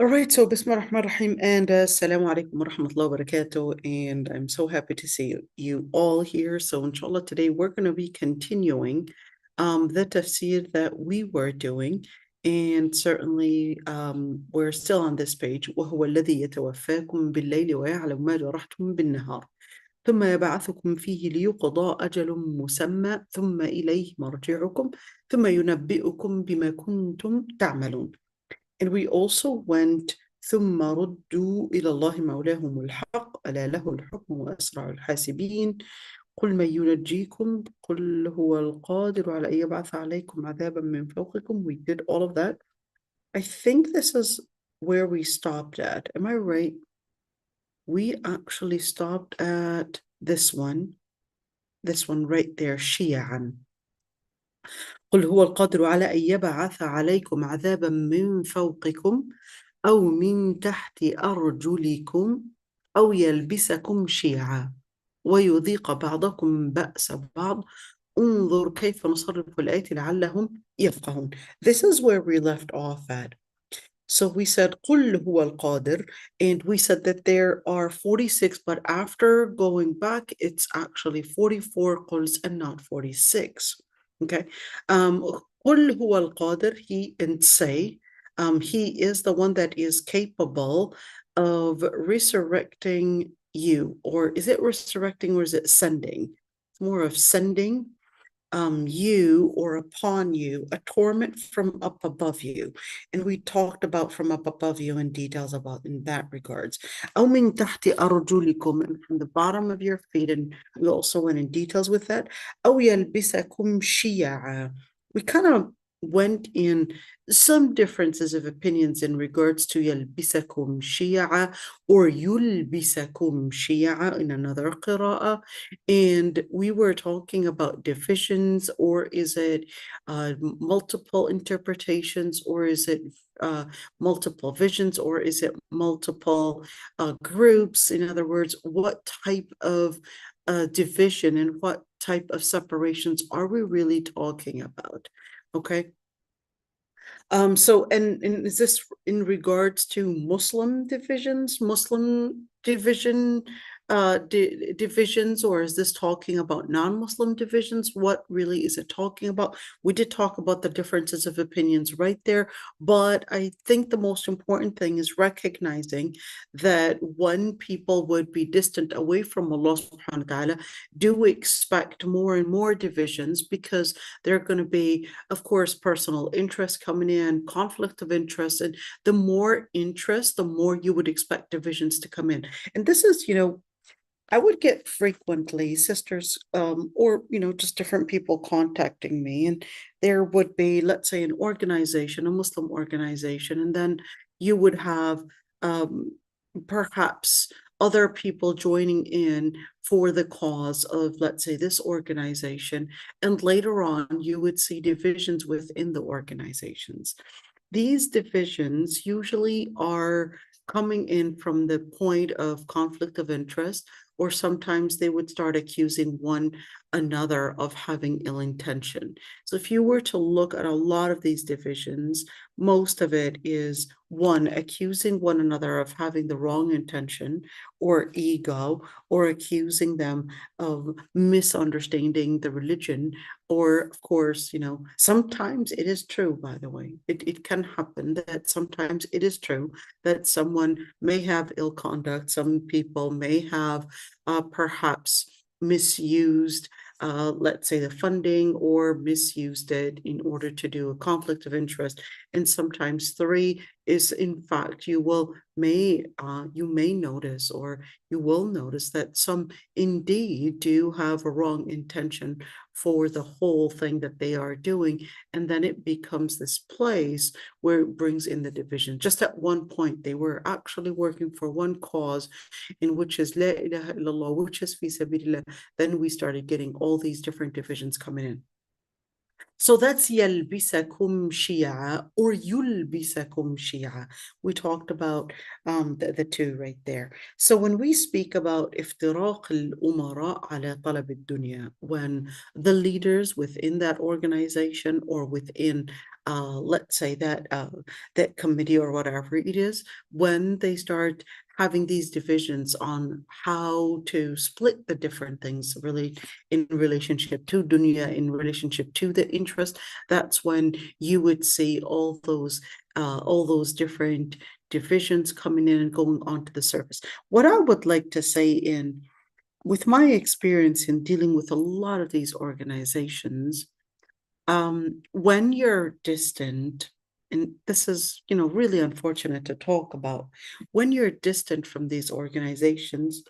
All right, so Bismillah ar-Rahman ar-Rahim and Assalamu alaikum wa rahmatullahi wa barakatuh. And I'm so happy to see you all here. So, inshallah, today we're going to be continuing the tafsir that we were doing. And certainly, we're still on this page. وهو الذي يتوفاكم بالليل ويعلم ما جرحتم بالنهار ثم يبعثكم فيه ليقضى أجل مسمى ثم إليه مرجعكم ثم ينبئكم بما كنتم تعملون. And we also went ثم ردوا إلى الله مولاهم الحق ألا له الحكم وأسرع الحاسبين قل من ينجيكم قل هو القادر على أن يبعث عليكم عذابا من فوقكم. We did all of that. I think this is where we stopped at. Am I right? We actually stopped at this one right there, شيعا. قل هو القادر على أن يبعث عليكم عذابا من فوقكم أو من تحت أرجلكم أو يلبسكم شيعا ويذيق بعضكم بأس بعض انظر كيف نصرف الآيات لعلهم يفقهون. This is where we left off at. So we said قل هو القادر, and we said that there are 46, but after going back it's actually 44 قلs and not 46. Okay. قل هو القادر, he and say he is the one that is capable of resurrecting you. Or is it resurrecting or is it sending? It's more of sending you or upon you a torment from up above you. And we talked about from up above you in details about in that regards. أو من تحت أرجلكم, and from the bottom of your feet, and we also went in details with that. أو يلبسكم شيعا. We kind of went in some differences of opinions in regards to يلبسكم شيعا or يلبسكم شيعا in another قراءة. And we were talking about divisions, or is it multiple interpretations, or is it multiple visions, or is it multiple groups? In other words, what type of division and what type of separations are we really talking about? Okay. So, and is this in regards to Muslim divisions, divisions, or is this talking about non-Muslim divisions? What really is it talking about? We did talk about the differences of opinions right there, but I think the most important thing is recognizing that when people would be distant away from Allah subhanahu wa ta'ala, do expect more and more divisions, because they're going to be, of course, personal interest coming in, conflict of interest, and the more interest, the more you would expect divisions to come in. And this is, I would get frequently sisters or, just different people contacting me, and there would be, let's say, an organization, a Muslim organization, and then you would have perhaps other people joining in for the cause of, let's say, this organization, and later on you would see divisions within the organizations. These divisions usually are coming in from the point of conflict of interest, or sometimes they would start accusing one another of having ill intention. So if you were to look at a lot of these divisions, most of it is one, accusing one another of having the wrong intention or ego, or accusing them of misunderstanding the religion. Or, of course, sometimes it is true, by the way, it can happen that sometimes it is true that someone may have ill conduct. Some people may have perhaps misused, let's say, the funding, or misused it in order to do a conflict of interest. And sometimes three is, in fact, you may notice, or you will notice that some indeed do have a wrong intention for the whole thing that they are doing, and then it becomes this place where it brings in the division. Just at one point they were actually working for one cause, in which is La ilaha illallah, which is fi sabilillah. Then we started getting all these different divisions coming in. So that's يلبسكم شيعا or يلبسكم شيعا. We talked about the two right there. So when we speak about افتراق الأمراء على طلب الدنيا, when the leaders within that organization or within let's say that committee or whatever it is, when they start having these divisions on how to split the different things really in relationship to dunya, in relationship to the interest, that's when you would see all those different divisions coming in and going onto the surface. What I would like to say with my experience in dealing with a lot of these organizations, when you're distant, and this is, really unfortunate to talk about, when you're distant from these organizations,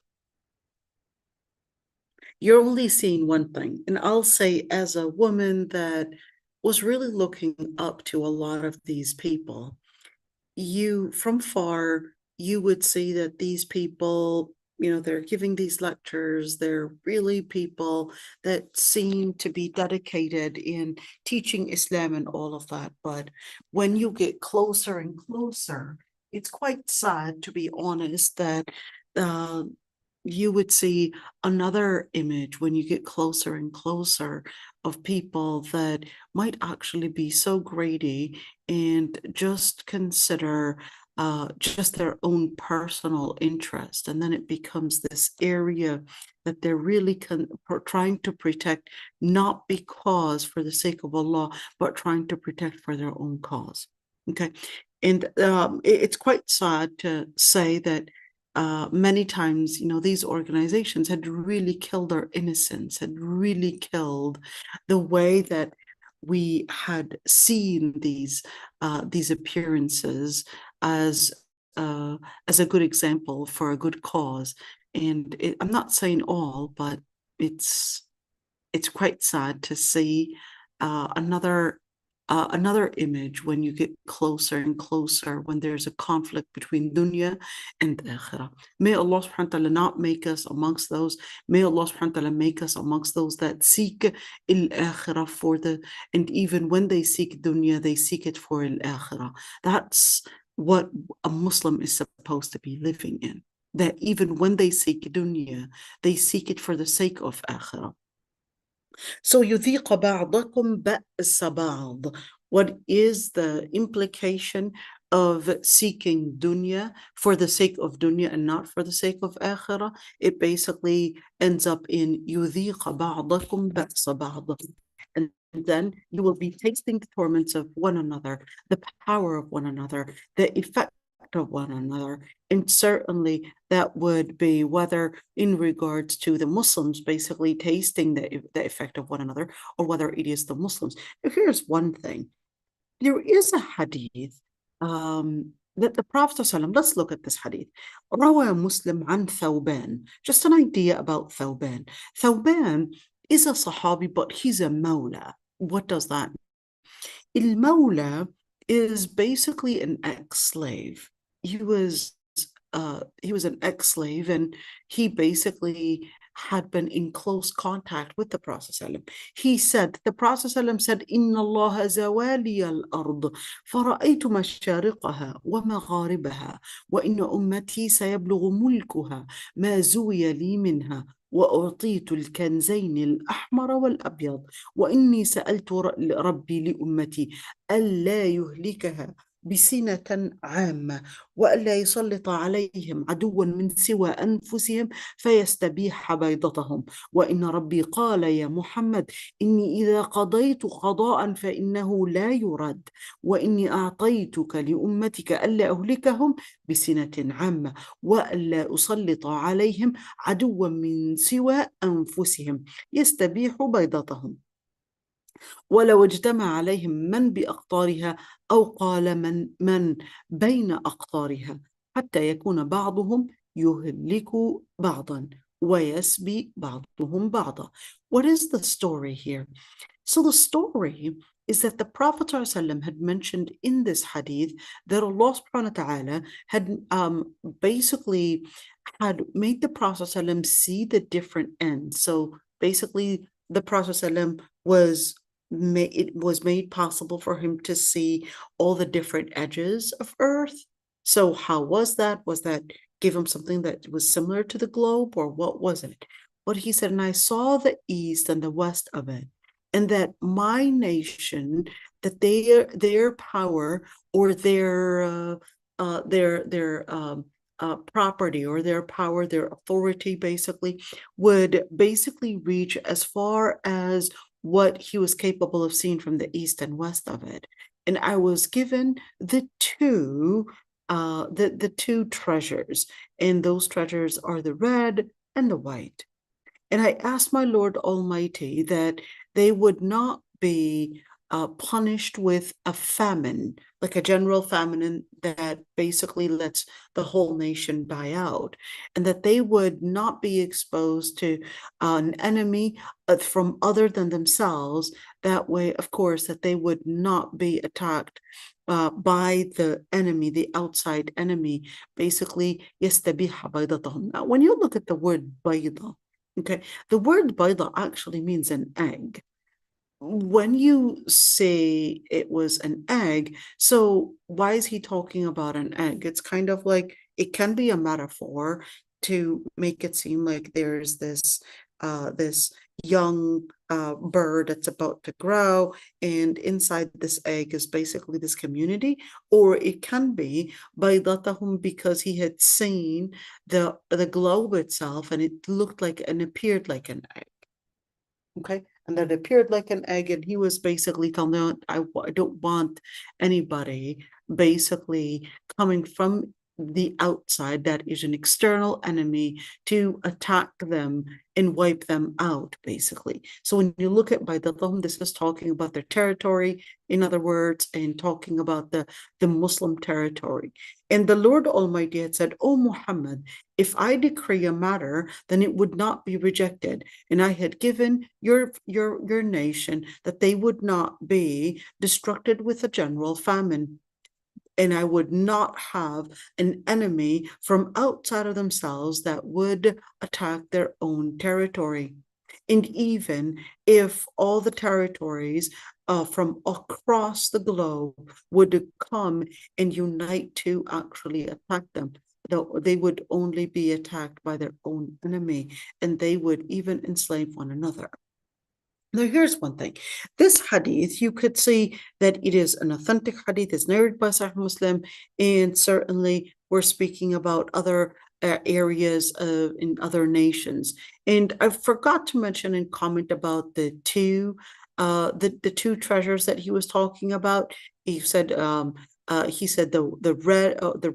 you're only seeing one thing. And I'll say, as a woman that was really looking up to a lot of these people, from far, you would see that these people, they're giving these lectures, they're really people that seem to be dedicated in teaching Islam and all of that. But when you get closer and closer, it's quite sad, to be honest, that uh, you would see another image when you get closer and closer of people that might actually be so greedy and just consider just their own personal interest. And then it becomes this area that they're really trying to protect, not because for the sake of Allah, but trying to protect for their own cause. Okay. And it's quite sad to say that many times, these organizations had really killed our innocence, had really killed the way that we had seen these appearances as a good example for a good cause. And I'm not saying all, but it's quite sad to see another image when you get closer and closer, when there's a conflict between dunya and akhirah. May Allah subhanahu wa ta'ala not make us amongst those. May Allah subhanahu wa ta'ala make us amongst those that seek al-akhirah and even when they seek dunya, they seek it for al-akhirah. That's what a Muslim is supposed to be living in. That even when they seek dunya, they seek it for the sake of akhirah. So يذيق بعضكم بأس بعض. What is the implication of seeking dunya for the sake of dunya and not for the sake of akhirah? It basically ends up in يذيق بعضكم بأس بعض. And then you will be tasting the torments of one another, the power of one another, the effect of one another. And certainly that would be whether in regards to the Muslims basically tasting the effect of one another, or whether it is the Muslims. Now, here's one thing. There is a hadith that the Prophet ﷺ, let's look at this hadith. روى مسلم عن ثوبان. Just an idea about Thawban. Thawban is a Sahabi, but he's a Mawla. What does that mean? Al-Mawla is basically an ex-slave. He was an ex-slave, and he basically had been in close contact with the Prophet ﷺ. He said, the Prophet ﷺ said, إن الله زوالي الأرض فرأيت مشارقها ومغاربها وإن أمتي سيبلغ ملكها ما زوي لي منها وأعطيت الكنزين الأحمر والأبيض وإني سألت ربي لأمتي ألا يهلكها بسنة عامة وألا يسلط عليهم عدوا من سوى أنفسهم فيستبيح بيضتهم وإن ربي قال يا محمد إني إذا قضيت قضاء فإنه لا يرد وإني أعطيتك لأمتك ألا أهلكهم بسنة عامة وألا أسلط عليهم عدوا من سوى أنفسهم يستبيح بيضتهم ولو اجتمع عليهم من بأقطارها أو قال من بين أقطارها حتى يكون بعضهم يهلك بعضا ويسبي بعضهم بعضا. What is the story here? So the story is that the Prophet ﷺ had mentioned in this hadith that Allah subhanahu wa ta'ala had basically had made the Prophet ﷺ see the different ends. So basically the Prophet ﷺ was it was made possible for him to see all the different edges of Earth. So how was that? Was that give him something that was similar to the globe, or what was it? But he said, and I saw the east and the west of it, and that my nation, that their power or their property or their power, their authority basically would basically reach as far as what he was capable of seeing from the east and west of it. And I was given the two treasures, and those treasures are the red and the white. And I asked my Lord Almighty that they would not be punished with a famine, like a general famine that basically lets the whole nation die out, and that they would not be exposed to an enemy from other than themselves. That way, of course, that they would not be attacked by the enemy, the outside enemy, basically. Now, when you look at the word bayda, okay, the word bayda actually means an egg. When you say it was an egg, so why is he talking about an egg? It's kind of like it can be a metaphor to make it seem like there's this young bird that's about to grow, and inside this egg is basically this community. Or it can be baydatahum because he had seen the globe itself, and it looked like and appeared like an egg. Okay, and that appeared like an egg, and he was basically telling them, I don't want anybody basically coming from the outside that is an external enemy to attack them and wipe them out, basically. So when you look at Baydatahum, this is talking about their territory, in other words, and talking about the Muslim territory. And the Lord Almighty had said, "O Muhammad, if I decree a matter, then it would not be rejected. And I had given your nation that they would not be destructed with a general famine. And I would not have an enemy from outside of themselves that would attack their own territory. And even if all the territories from across the globe would come and unite to actually attack them, they would only be attacked by their own enemy, and they would even enslave one another." Now, here's one thing. This hadith, you could see that it is an authentic hadith. It's narrated by Sahih Muslim, and certainly we're speaking about other areas in other nations. And I forgot to mention and comment about the two treasures that he was talking about. He said the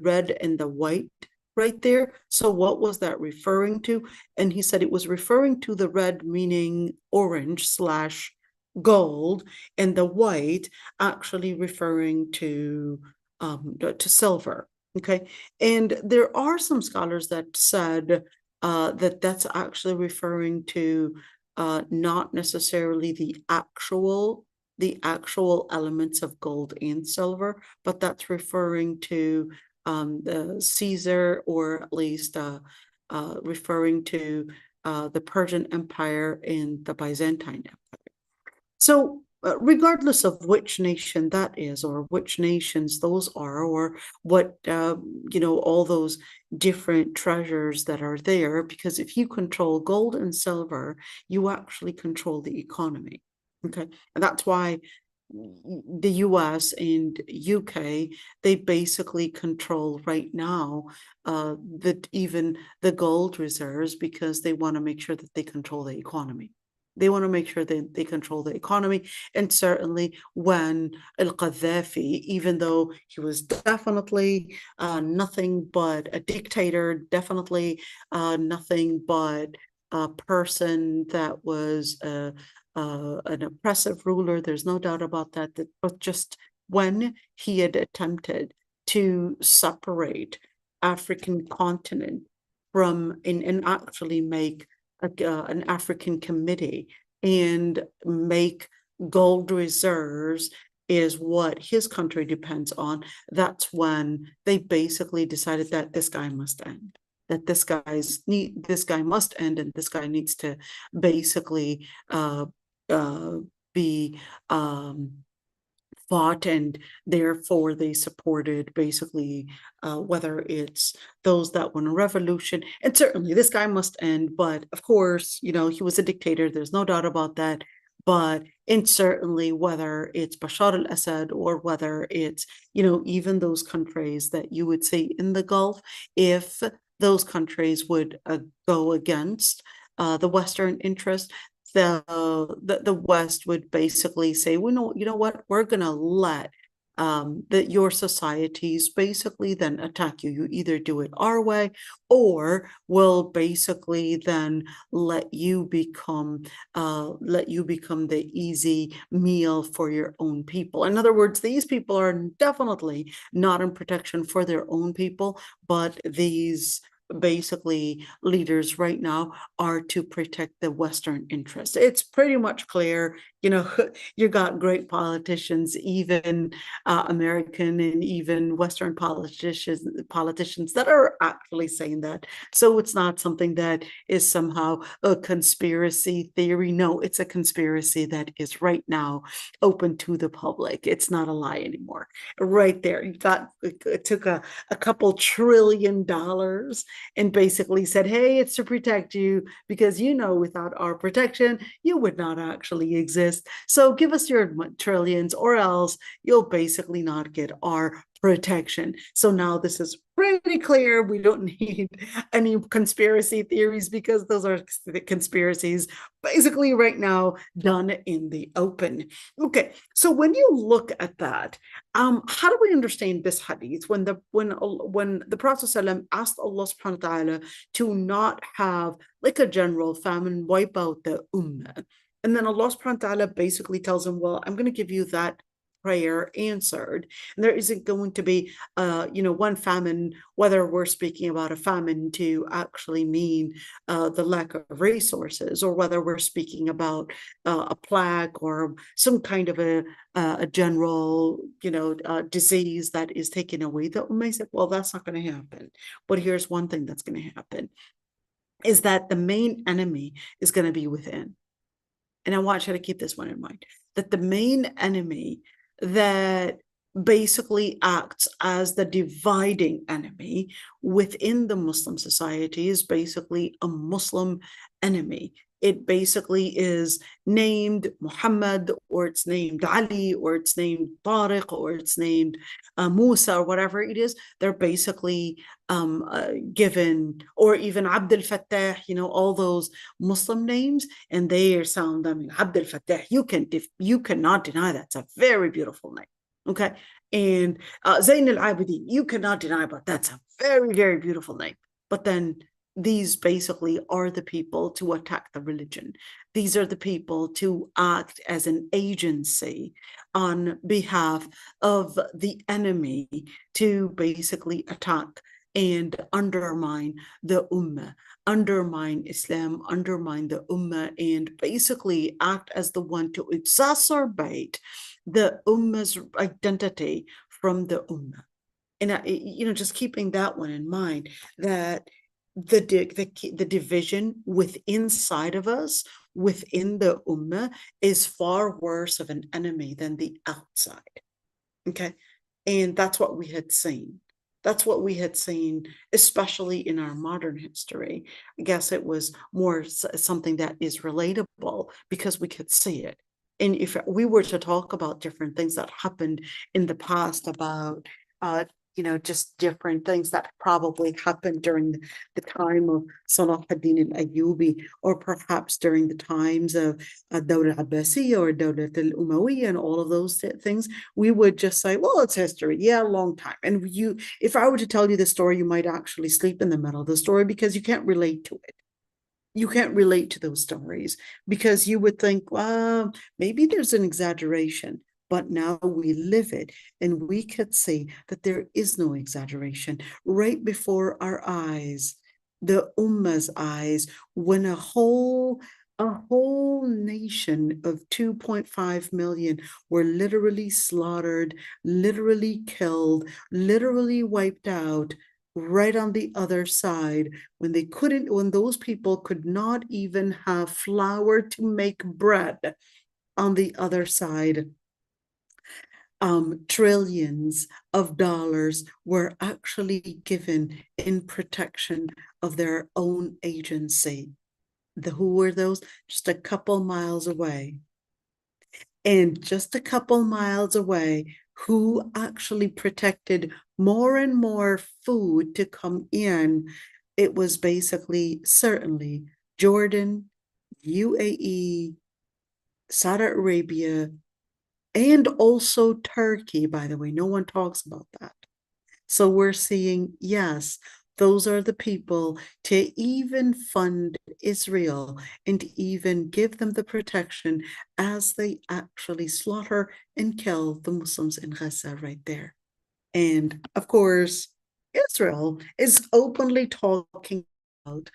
red and the white right there. So what was that referring to? And he said it was referring to the red, meaning orange / gold, and the white actually referring to silver. Okay, and there are some scholars that said that that's actually referring to not necessarily the actual elements of gold and silver, but that's referring to the Caesar, or at least referring to the Persian Empire and the Byzantine Empire. So regardless of which nation that is, or which nations those are, or what, all those different treasures that are there, because if you control gold and silver, you actually control the economy. Okay, and that's why the US and UK, they basically control right now even the gold reserves, because they want to make sure that they control the economy. They want to make sure that they control the economy. And certainly when al-Qaddafi, even though he was definitely nothing but a dictator, definitely nothing but a person that was an oppressive ruler, there's no doubt about that, but just when he had attempted to separate African continent from and actually make an African committee and make gold reserves is what his country depends on, that's when they basically decided that this guy must end. That this guy must end, and this guy needs to basically be fought, and therefore they supported basically whether it's those that won a revolution. And certainly this guy must end, but of course, he was a dictator, there's no doubt about that. But and certainly whether it's Bashar al-Assad or whether it's even those countries that you would say in the Gulf, if those countries would go against the Western interest, the West would basically say, well, no, what, we're going to let your societies basically then attack you. You either do it our way, or we'll basically then let you become the easy meal for your own people. In other words, these people are definitely not in protection for their own people, but these basically leaders right now are to protect the Western interests. It's pretty much clear. You got great politicians, even American and even Western politicians that are actually saying that. So it's not something that is somehow a conspiracy theory. No, it's a conspiracy that is right now open to the public. It's not a lie anymore. Right there, it took a couple $1 trillion and basically said, hey, it's to protect you, because without our protection, you would not actually exist. So give us your trillions, or else you'll basically not get our protection. So now this is pretty clear. We don't need any conspiracy theories, because those are the conspiracies basically right now done in the open. Okay, so when you look at that, how do we understand this hadith when the Prophet ﷺ asked Allah subhanahu wa ta'ala to not have like a general famine wipe out the ummah? And then Allah subhanahu wa ta'ala basically tells him, well, I'm going to give you that prayer answered, and there isn't going to be one famine, whether we're speaking about a famine to actually mean the lack of resources, or whether we're speaking about a plague or some kind of a general disease that is taking away the ummah. Say, well, that's not going to happen. But here's one thing that's going to happen, is that the main enemy is going to be within. And I want you to keep this one in mind, that the main enemy that basically acts as the dividing enemy within the Muslim society is basically a Muslim enemy. It basically is named Muhammad, or it's named Ali, or it's named Tariq, or it's named Musa, or whatever it is. They're basically given, or even Abdul Fattah, all those Muslim names, and they are sound. I mean, Abdul Fattah, you cannot deny that's a very beautiful name. Okay, and Zayn al-Abidin, you cannot deny, but that's a very, very beautiful name. But then these basically are the people to attack the religion. These are the people to act as an agency on behalf of the enemy to basically attack and undermine the ummah, undermine Islam, undermine the ummah, and basically act as the one to exacerbate the ummah's identity from the ummah. And just keeping that one in mind, that the division inside of us, within the ummah, is far worse of an enemy than the outside. Okay, and that's what we had seen. That's what we had seen, especially in our modern history. I guess it was more something that is relatable because we could see it. And if we were to talk about different things that happened in the past, about just different things that probably happened during the time of Salah ad-Din al-Ayyubi, or perhaps during the times of Dawla al-Abbasiyya or Dawla al-Umayyah, and all of those things, we would just say, well, it's history. Yeah, a long time. And if I were to tell you the story, you might actually sleep in the middle of the story, because you can't relate to it. You can't relate to those stories, because you would think, well, maybe there's an exaggeration. But now we live it, and we could see that there is no exaggeration. Right before our eyes, the ummah's eyes, when a whole nation of 2.5 million were literally slaughtered, literally killed, literally wiped out, right on the other side, when those people could not even have flour to make bread. on the other side, trillions of dollars were actually given in protection of their own agency. Who were those? Just a couple miles away. And just a couple miles away, who actually protected more and more food to come in? It was basically, certainly, Jordan, UAE, Saudi Arabia, and also Turkey, by the way. No one talks about that. So we're seeing, yes, those are the people to even fund Israel and even give them the protection as they actually slaughter and kill the Muslims in Gaza right there. And of course, Israel is openly talking about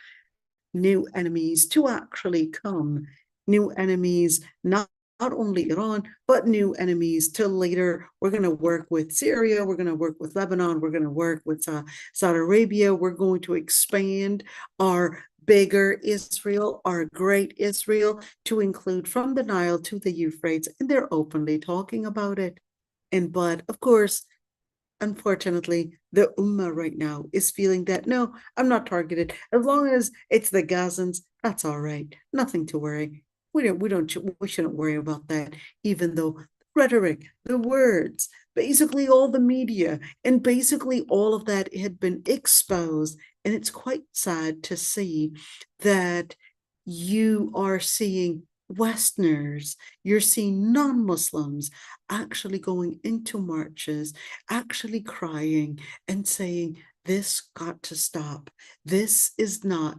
new enemies to actually come, new enemies, not only Iran, but new enemies till later. We're going to work with Syria, we're going to work with Lebanon, we're going to work with Saudi Arabia, we're going to expand our bigger Israel, our great Israel, to include from the Nile to the Euphrates, and they're openly talking about it. But of course, unfortunately, the Ummah right now is feeling that, no, I'm not targeted. As long as it's the Gazans, that's all right. Nothing to worry. We shouldn't worry about that, even though the rhetoric, the words, basically all the media, and basically all of that had been exposed. And it's quite sad to see that you are seeing Westerners, you're seeing non-Muslims actually going into marches, actually crying and saying, this got to stop. This is not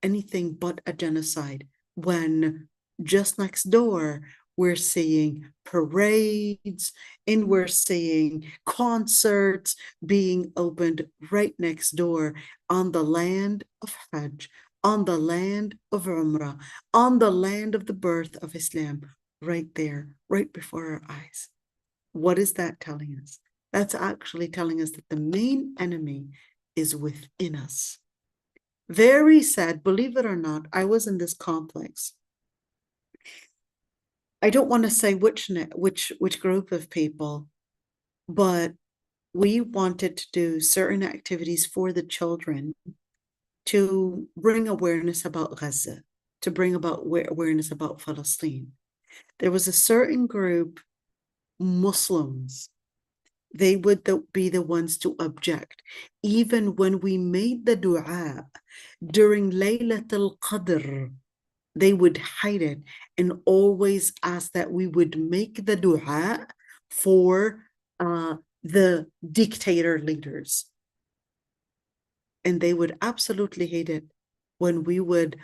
anything but a genocide. When just next door, we're seeing parades and we're seeing concerts being opened right next door on the land of Hajj, on the land of Umrah, on the land of the birth of Islam, right there, right before our eyes. What is that telling us? That's actually telling us that the main enemy is within us. Very sad, believe it or not, I was in this complex. I don't want to say which group of people, but we wanted to do certain activities for the children to bring awareness about Gaza, to bring about awareness about Palestine. There was a certain group, Muslims, they would be the ones to object. Even when we made the dua during Laylat al-Qadr, they would hide it and always ask that we would make the dua for the dictator leaders. And they would absolutely hate it when we would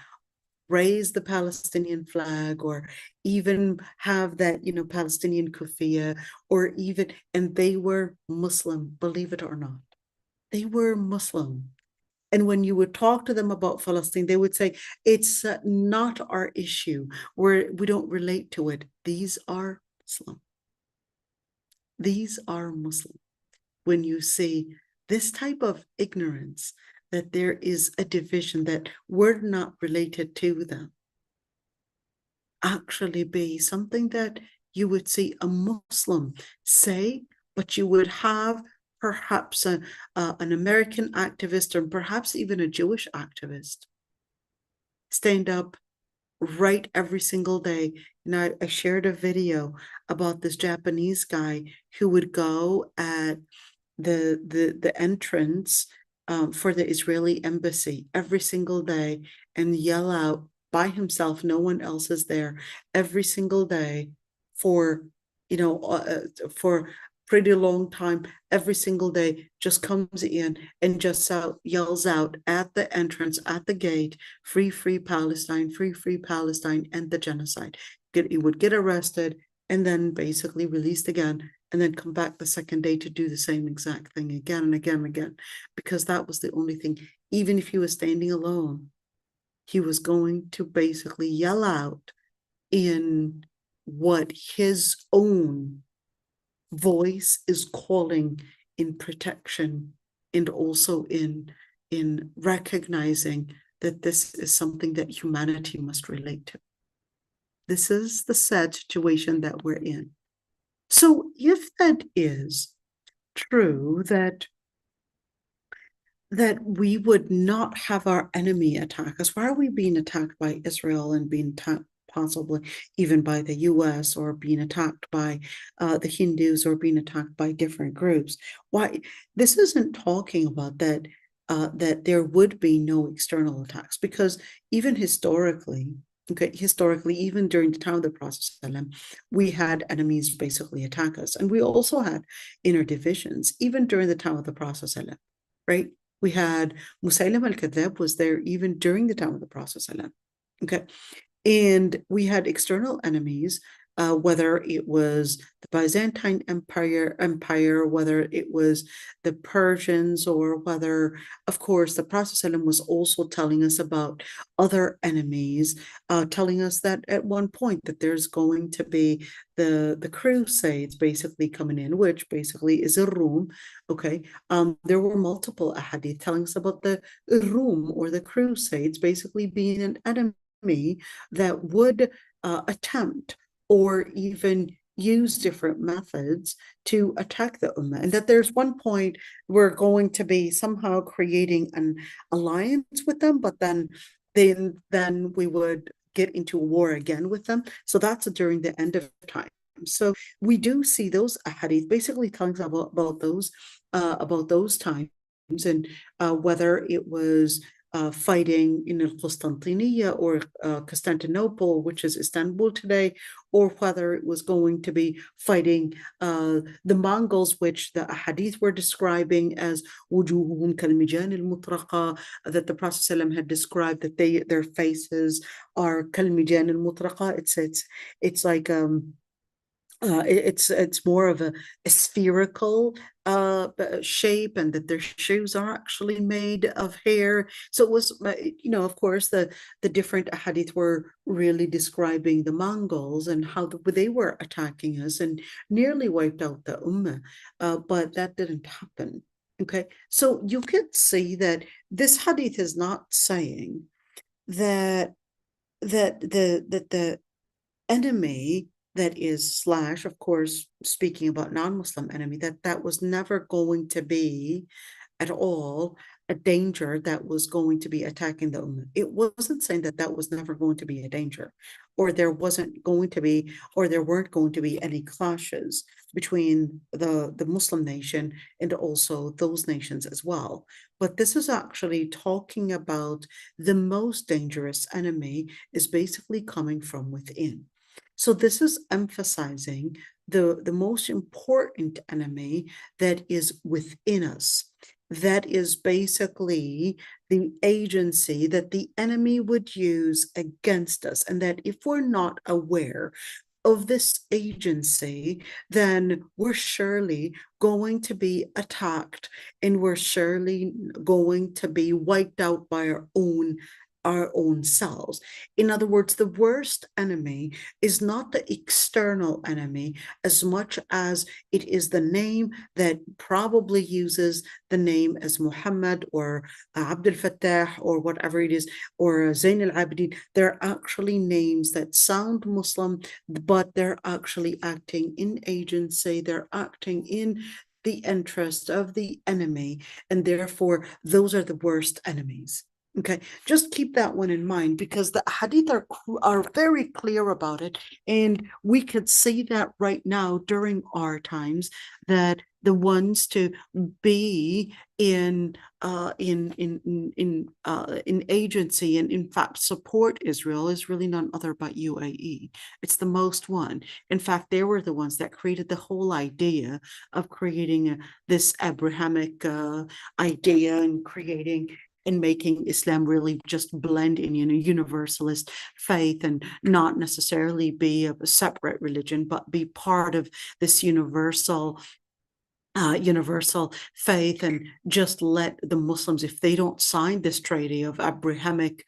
raise the Palestinian flag or even have that, Palestinian kufiya, or even, and they were Muslim, believe it or not. They were Muslim. And when you would talk to them about Palestine, they would say, it's not our issue. We don't relate to it. These are Muslim. These are Muslim. When you see this type of ignorance, that there is a division, that we're not related to them, actually be something that you would see a Muslim say, but you would have perhaps an American activist, or perhaps even a Jewish activist, stand up right every single day. And I shared a video about this Japanese guy who would go at the entrance for the Israeli embassy every single day and yell out by himself, no one else is there, every single day for for pretty long time, every single day, just comes in and just yells out at the entrance, at the gate, free Palestine, free Palestine, and the genocide. He would get arrested and then basically released again, and then come back the second day to do the same exact thing again and again and again, because that was the only thing. Even if he was standing alone, he was going to basically yell out in what his own voice is calling, in protection, and also in recognizing that this is something that humanity must relate to. This is the sad situation that we're in. So if that is true, that we would not have our enemy attack us. Why are we being attacked by Israel and being attacked possibly even by the US, or being attacked by the Hindus, or being attacked by different groups? Why? This isn't talking about that that there would be no external attacks, because even historically, even during the time of the Prophet, we had enemies basically attack us, and we also had inner divisions even during the time of the Prophet, right? We had Musaylim al-Kadhab was there even during the time of the Prophet. Okay. And we had external enemies, whether it was the Byzantine Empire, whether it was the Persians, or whether, of course, the Prophet ﷺ was also telling us about other enemies, telling us that at one point that there's going to be the Crusades basically coming in, which basically is a Rum. Okay, there were multiple ahadith telling us about the Rum, or the Crusades, basically being an enemy that would attempt or even use different methods to attack the Ummah, and that there's one point we're going to be somehow creating an alliance with them, but then we would get into war again with them. So that's during the end of time. So we do see those ahadith basically telling us about those times, and whether it was fighting in Constantinople, or Constantinople, which is Istanbul today, or whether it was going to be fighting the Mongols, which the hadith were describing as wujuhuhum kalmijan al-mutraqa, that the Prophet ﷺ had described that their faces are kalmijan al-mutraqa. It's like it's more of a spherical shape, and that their shoes are actually made of hair. So it was, of course, the different hadith were really describing the Mongols and how they were attacking us and nearly wiped out the Ummah, but that didn't happen. Okay, so you could see that this hadith is not saying that the enemy that is slash, of course, speaking about non-Muslim enemy, that was never going to be at all a danger that was going to be attacking the Ummah. It wasn't saying that was never going to be a danger, or there wasn't going to be, or there weren't going to be any clashes between the Muslim nation and also those nations as well. But this is actually talking about the most dangerous enemy is basically coming from within. So this is emphasizing the most important enemy that is within us. That is basically the agency that the enemy would use against us. And that if we're not aware of this agency, then we're surely going to be attacked, and we're surely going to be wiped out by our own selves. In other words, the worst enemy is not the external enemy as much as it is the name that probably uses the name as Muhammad, or Abdul Fattah, or whatever it is, or Zain al-Abidin. They're actually names that sound Muslim, but they're actually acting in agency. They're acting in the interest of the enemy, and therefore those are the worst enemies. Okay, just keep that one in mind, because the hadith are very clear about it, and we could see that right now during our times, that the ones to be in agency and in fact support Israel is really none other but UAE. It's the most one. In fact, they were the ones that created the whole idea of creating this Abrahamic idea, and creating and making Islam really just blend in, universalist faith, and not necessarily be a separate religion, but be part of this universal faith, and just let the Muslims, if they don't sign this treaty of Abrahamic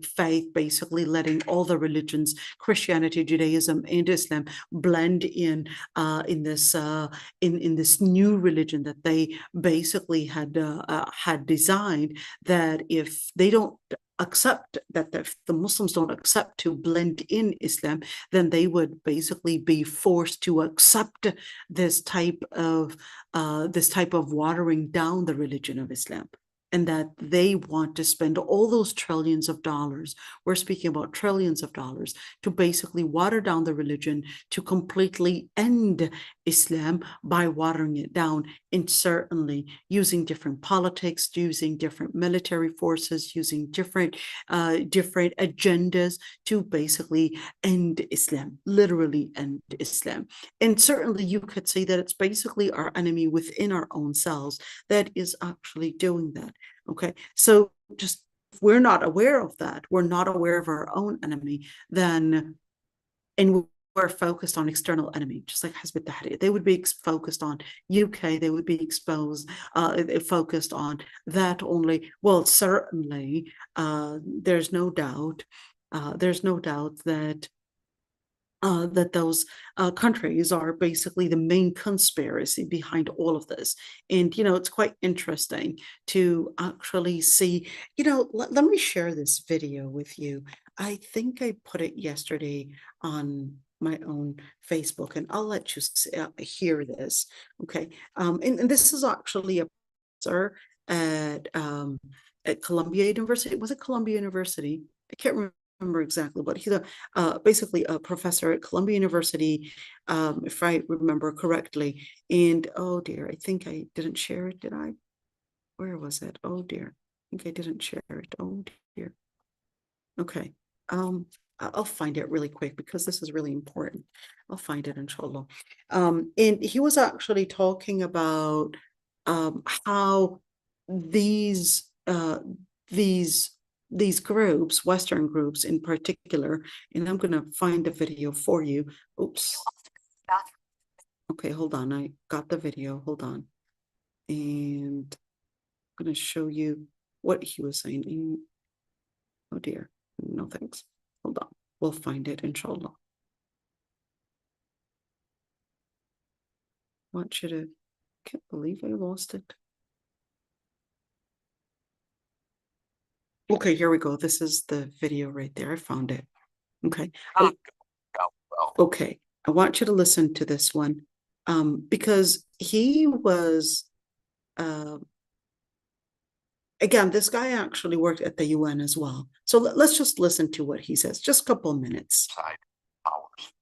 faith, basically letting all the religions, Christianity, Judaism, and Islam, blend in this new religion that they basically had designed, that if they don't accept that if the Muslims don't accept to blend in Islam, then they would basically be forced to accept this type of watering down the religion of Islam. And that they want to spend all those trillions of dollars, we're speaking about trillions of dollars, to basically water down the religion, to completely end Islam by watering it down, and certainly using different politics, using different military forces, using different agendas to basically end Islam, literally end Islam. And certainly you could say that it's basically our enemy within our own selves that is actually doing that. Okay, so just if we're not aware of that, we're not aware of our own enemy, then, and we're focused on external enemy, just like Hizb ut-Tahrir. They would be focused on UK, they would be focused on that only. Well, certainly, there's no doubt that those countries are basically the main conspiracy behind all of this. And, it's quite interesting to actually see, let me share this video with you. I think I put it yesterday on my own Facebook, and I'll let you hear this. Okay. And this is actually a professor at Columbia University. Was it Columbia University? I can't remember exactly, but he's basically a professor at Columbia University, if I remember correctly. And oh dear, I think I didn't share it, did I? Where was it? Oh dear, I think I didn't share it. Oh dear. Okay, I'll find it really quick because this is really important. I'll find it, inshallah. And he was actually talking about how these groups, Western groups in particular, and I'm going to find the video for you. Oops. Okay, hold on. I got the video. Hold on. And I'm going to show you what he was saying. Oh dear. No thanks. Hold on. We'll find it, inshallah. I want you to, can't believe I lost it. Okay, here we go. This is the video right there. I found it. Okay. Okay. I want you to listen to this one because he was, again, this guy actually worked at the UN as well. So let's just listen to what he says. Just a couple of minutes. Powers.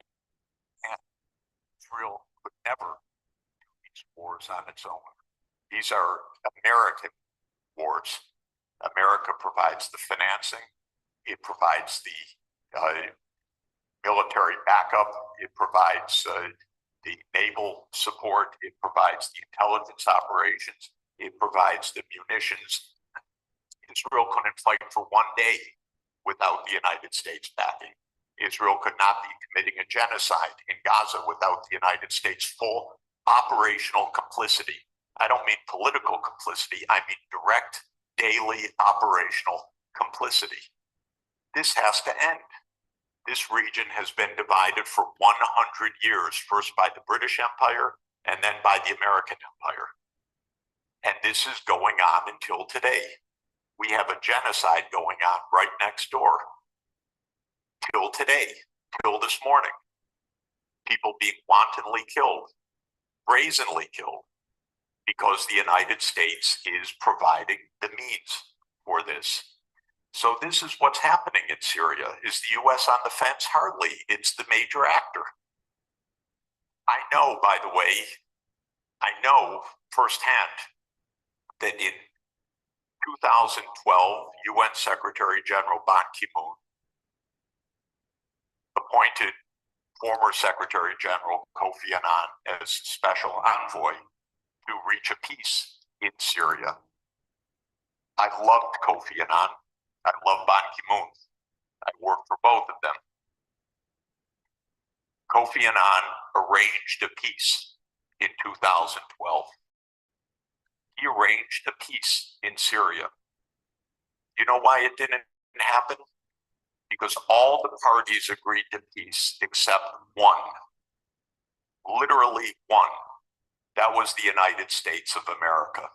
And Israel could never do these wars on its own. These are American wars. America provides the financing. It provides the military backup. It provides the naval support. It provides the intelligence operations. It provides the munitions. Israel couldn't fight for one day without the United States backing. Israel could not be committing a genocide in Gaza without the United States' full operational complicity. I don't mean political complicity. I mean direct, daily operational complicity. This has to end. This region has been divided for 100 years, first by the British Empire and then by the American Empire. And this is going on until today. We have a genocide going on right next door. Till today, till this morning. People being wantonly killed, brazenly killed, because the United States is providing the means for this. So this is what's happening in Syria. Is the U.S. on the fence? Hardly. It's the major actor. I know, by the way, I know firsthand that in 2012, UN Secretary General Ban Ki-moon appointed former Secretary General Kofi Annan as special envoy to reach a peace in Syria. I loved Kofi Annan. I love Ban Ki-moon. I worked for both of them. Kofi Annan arranged a peace in 2012. He arranged a peace in Syria. You know why it didn't happen? Because all the parties agreed to peace except one. Literally one. That was the United States of America.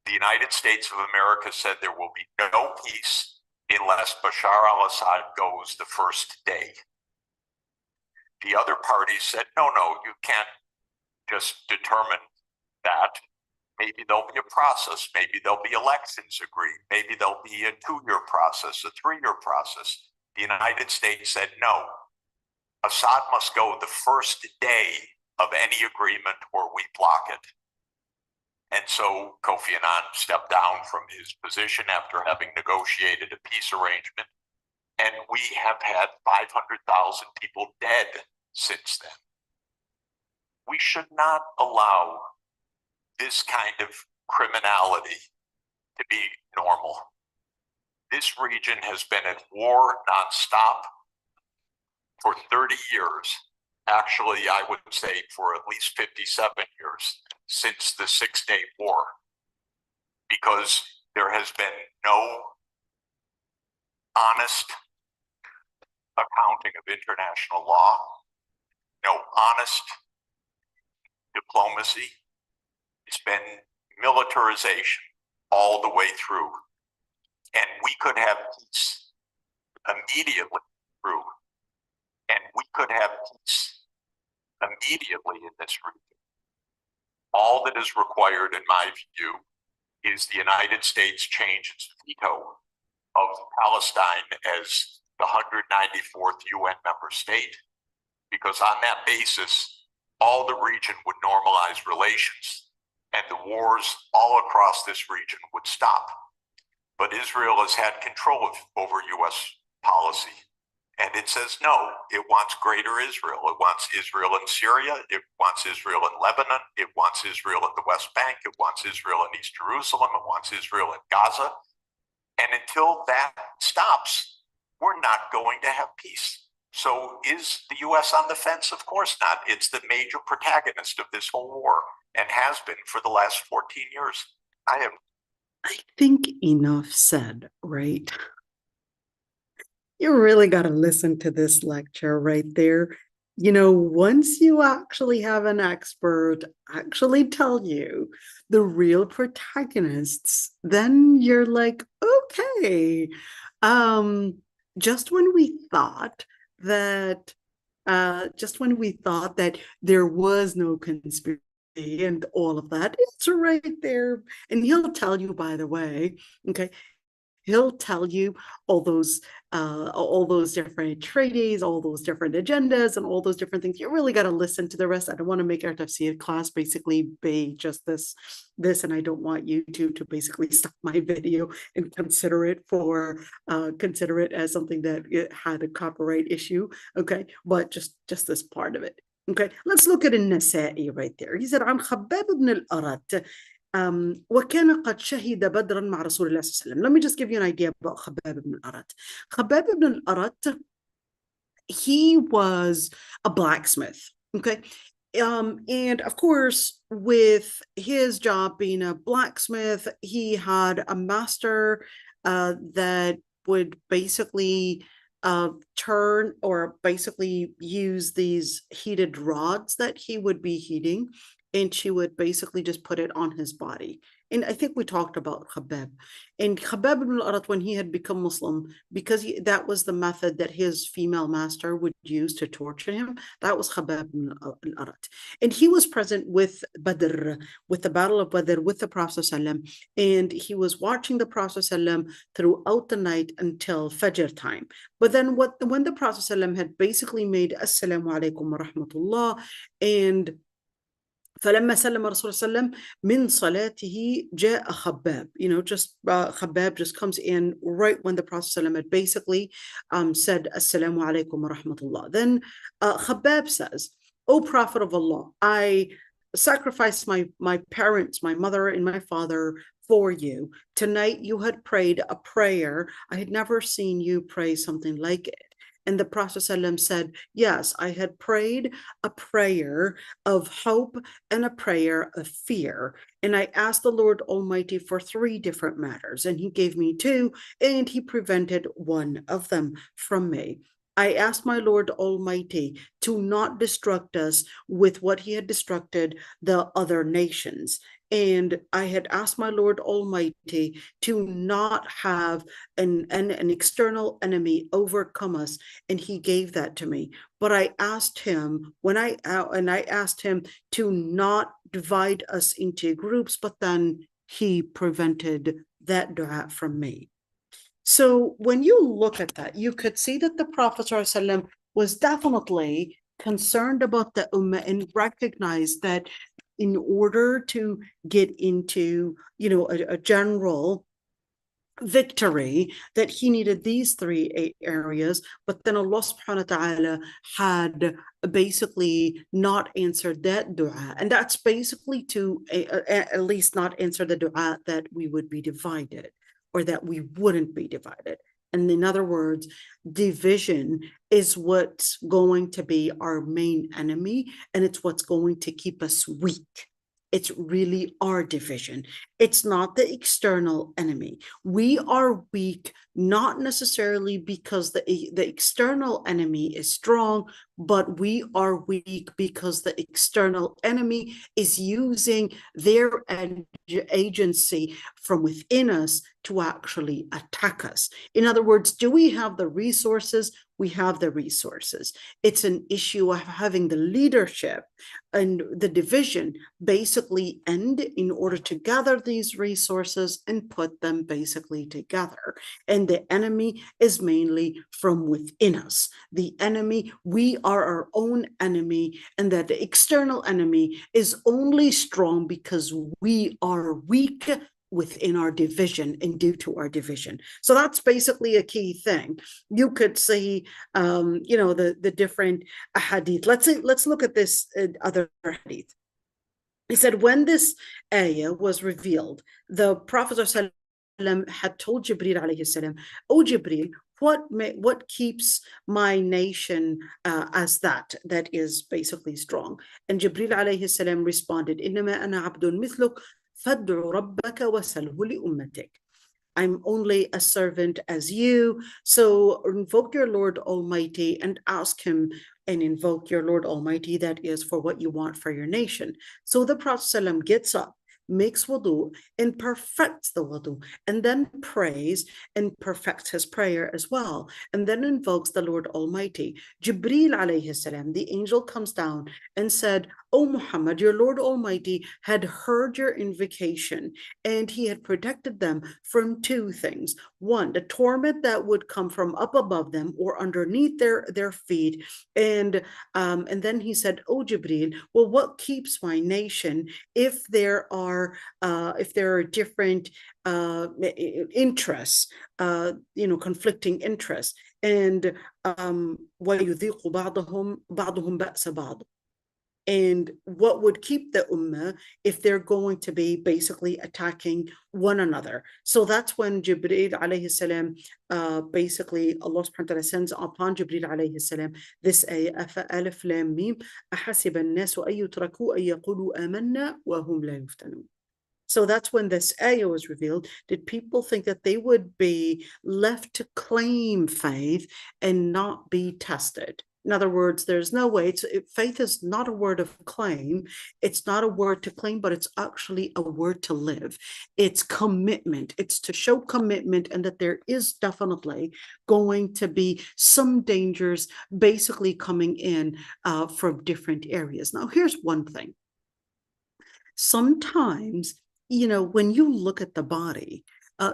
The United States of America said there will be no peace unless Bashar al-Assad goes the first day. The other parties said, no, you can't just determine that. Maybe there'll be a process. Maybe there'll be elections agreed. Maybe there'll be a 2-year process, a 3-year process. The United States said, no, Assad must go the first day of any agreement or we block it. And so Kofi Annan stepped down from his position after having negotiated a peace arrangement. And we have had 500,000 people dead since then. We should not allow this kind of criminality to be normal. This region has been at war nonstop for 30 years. Actually, I would say for at least 57 years since the Six-Day War, because there has been no honest accounting of international law, no honest diplomacy. It's been militarization all the way through. And we could have peace immediately through. And we could have peace immediately in this region. All that is required, in my view, is the United States change its veto of Palestine as the 194th UN member state, because on that basis, all the region would normalize relations and the wars all across this region would stop. But Israel has had control over US policy. And it says, no, it wants greater Israel. It wants Israel in Syria. It wants Israel in Lebanon. It wants Israel in the West Bank. It wants Israel in East Jerusalem. It wants Israel in Gaza. And until that stops, we're not going to have peace. So is the U.S. on the fence? Of course not. It's the major protagonist of this whole war and has been for the last 14 years. I think enough said, right? You really got to listen to this lecture right there. You know, once you actually have an expert actually tell you the real protagonists, then you're like, okay. Just when we thought that there was no conspiracy and all of that, it's right there. And he'll tell you, by the way, okay, he'll tell you all those different treaties, all those different agendas, and all those different things. You really got to listen to the rest. I don't want to make our Tafseer class basically be just this, and I don't want YouTube to basically stop my video and consider it as something that it had a copyright issue. Okay, but just this part of it. Okay, let's look at النسائي right there. He said, عن خباب بن الأرت. وكان قد شهد بدرا مع رسول الله صلى الله عليه وسلم. Let me just give you an idea about خباب بن الأرت. خباب بن الأرت, he was a blacksmith, okay? And of course, with his job being a blacksmith, he had a master that would basically turn or basically use these heated rods that he would be heating, and she would basically just put it on his body. And I think we talked about Khabbab. And Khabbab ibn al-Arat, when he had become Muslim, because that was the method that his female master would use to torture him, that was Khabbab ibn al-Arat. And he was present with Badr, with the Battle of Badr, with the Prophet ﷺ, and he was watching the Prophet ﷺ throughout the night until Fajr time. But then when the Prophet ﷺ had basically made Assalamu alaikum wa rahmatullah, and فلما سلم الرسول صلى الله عليه وسلم من صلاته جاء خباب. Khabbab just comes in right when the Prophet ﷺ had basically said Assalamu alaikum wa rahmatullah. Then Khabbab says, O Prophet of Allah, I sacrificed my parents, my mother and my father for you. Tonight you had prayed a prayer. I had never seen you pray something like it. And the Prophet ﷺ said, yes, I had prayed a prayer of hope and a prayer of fear. And I asked the Lord Almighty for 3 different matters, and he gave me 2, and he prevented one of them from me. I asked my Lord Almighty to not destruct us with what he had destructed the other nations. and I had asked my Lord Almighty to not have an external enemy overcome us, and He gave that to me. But I asked Him I asked Him to not divide us into groups, but then He prevented that dua from me. So when you look at that, you could see that the Prophet ﷺ was definitely concerned about the ummah and recognized that in order to get into, a general victory, that he needed these three areas, but then Allah subhanahu wa ta'ala had basically not answered that dua, and that's basically to at least not answer the dua that we would be divided, or that we wouldn't be divided. And in other words, division is what's going to be our main enemy, and it's what's going to keep us weak. It's really our division. It's not the external enemy. We are weak, not necessarily because the external enemy is strong, but we are weak because the external enemy is using their agency from within us to actually attack us. In other words, do we have the resources? We have the resources. It's an issue of having the leadership and the division basically end in order to gather these resources and put them basically together. And the enemy is mainly from within us. The enemy, we are our own enemy, and that the external enemy is only strong because we are weak within our division and due to our division. So that's basically a key thing. You could see, the different hadith. Let's look at this other hadith. He said, when this ayah was revealed, the Prophet ﷺ had told Jibreel alayhi salam, "Oh Jibreel, what keeps my nation as that is basically strong?" And Jibreel alayhi salam responded, "Innama ana abdun mithluk, fad'u rabbaka wasalhu li ummatik." I'm only a servant as you, so invoke your Lord Almighty and ask Him, and invoke your Lord Almighty, that is for what you want for your nation. So the Prophet ﷺ gets up, makes wudu, and perfects the wudu, and then prays and perfects his prayer as well, and then invokes the Lord Almighty. Jibreel alayhi salam, the angel, comes down and said, "O Muhammad, your Lord Almighty had heard your invocation, and He had protected them from two things. One, the torment that would come from up above them or underneath their feet. And then He said, "O Jibreel, well, what keeps my nation if there are different interests, conflicting interests, and وَيُذِيقُ بَعْضُهُم بَأْسَ بَعْضٍ." And what would keep the ummah if they're going to be basically attacking one another? So that's when Jibreel alayhi salam, basically Allah subhanahu wa ta'ala sends upon Jibreel alayhi salam this ayah, أَلِف لام ميم أَحَسِبَ النَّاسُ أَن يُتْرَكُوا أَن يَقُولُوا آمَنَّا وَهُمْ لَا يُفْتَنُونَ. So that's when this ayah was revealed. Did people think that they would be left to claim faith and not be tested? In other words, there's no way. Faith is not a word of claim. It's not a word to claim, but it's actually a word to live. It's commitment. It's to show commitment, and that there is definitely going to be some dangers basically coming in from different areas. Now, here's one thing. Sometimes, when you look at the body,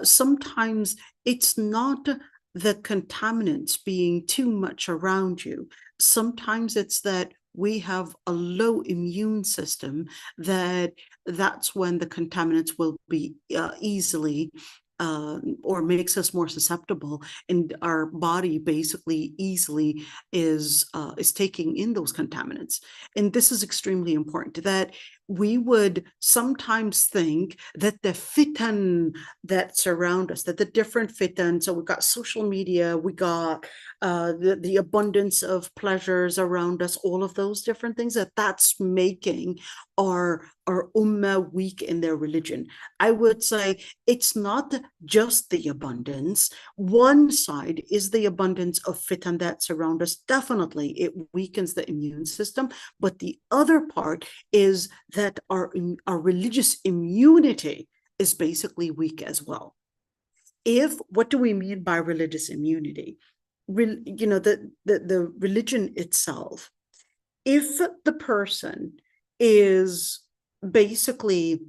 sometimes it's not the contaminants being too much around you. Sometimes it's that we have a low immune system, that's when the contaminants will be easily or makes us more susceptible, and our body basically easily is taking in those contaminants. And this is extremely important, that we would sometimes think that the fitan that surround us, that the different fitan, so we've got social media, we got the abundance of pleasures around us, all of those different things, that's making our our ummah weak in their religion? I would say it's not just the abundance. One side is the abundance of fitan that surround us. Definitely, it weakens the immune system. But the other part is that our religious immunity is basically weak as well. What do we mean by religious immunity? The religion itself, if the person is basically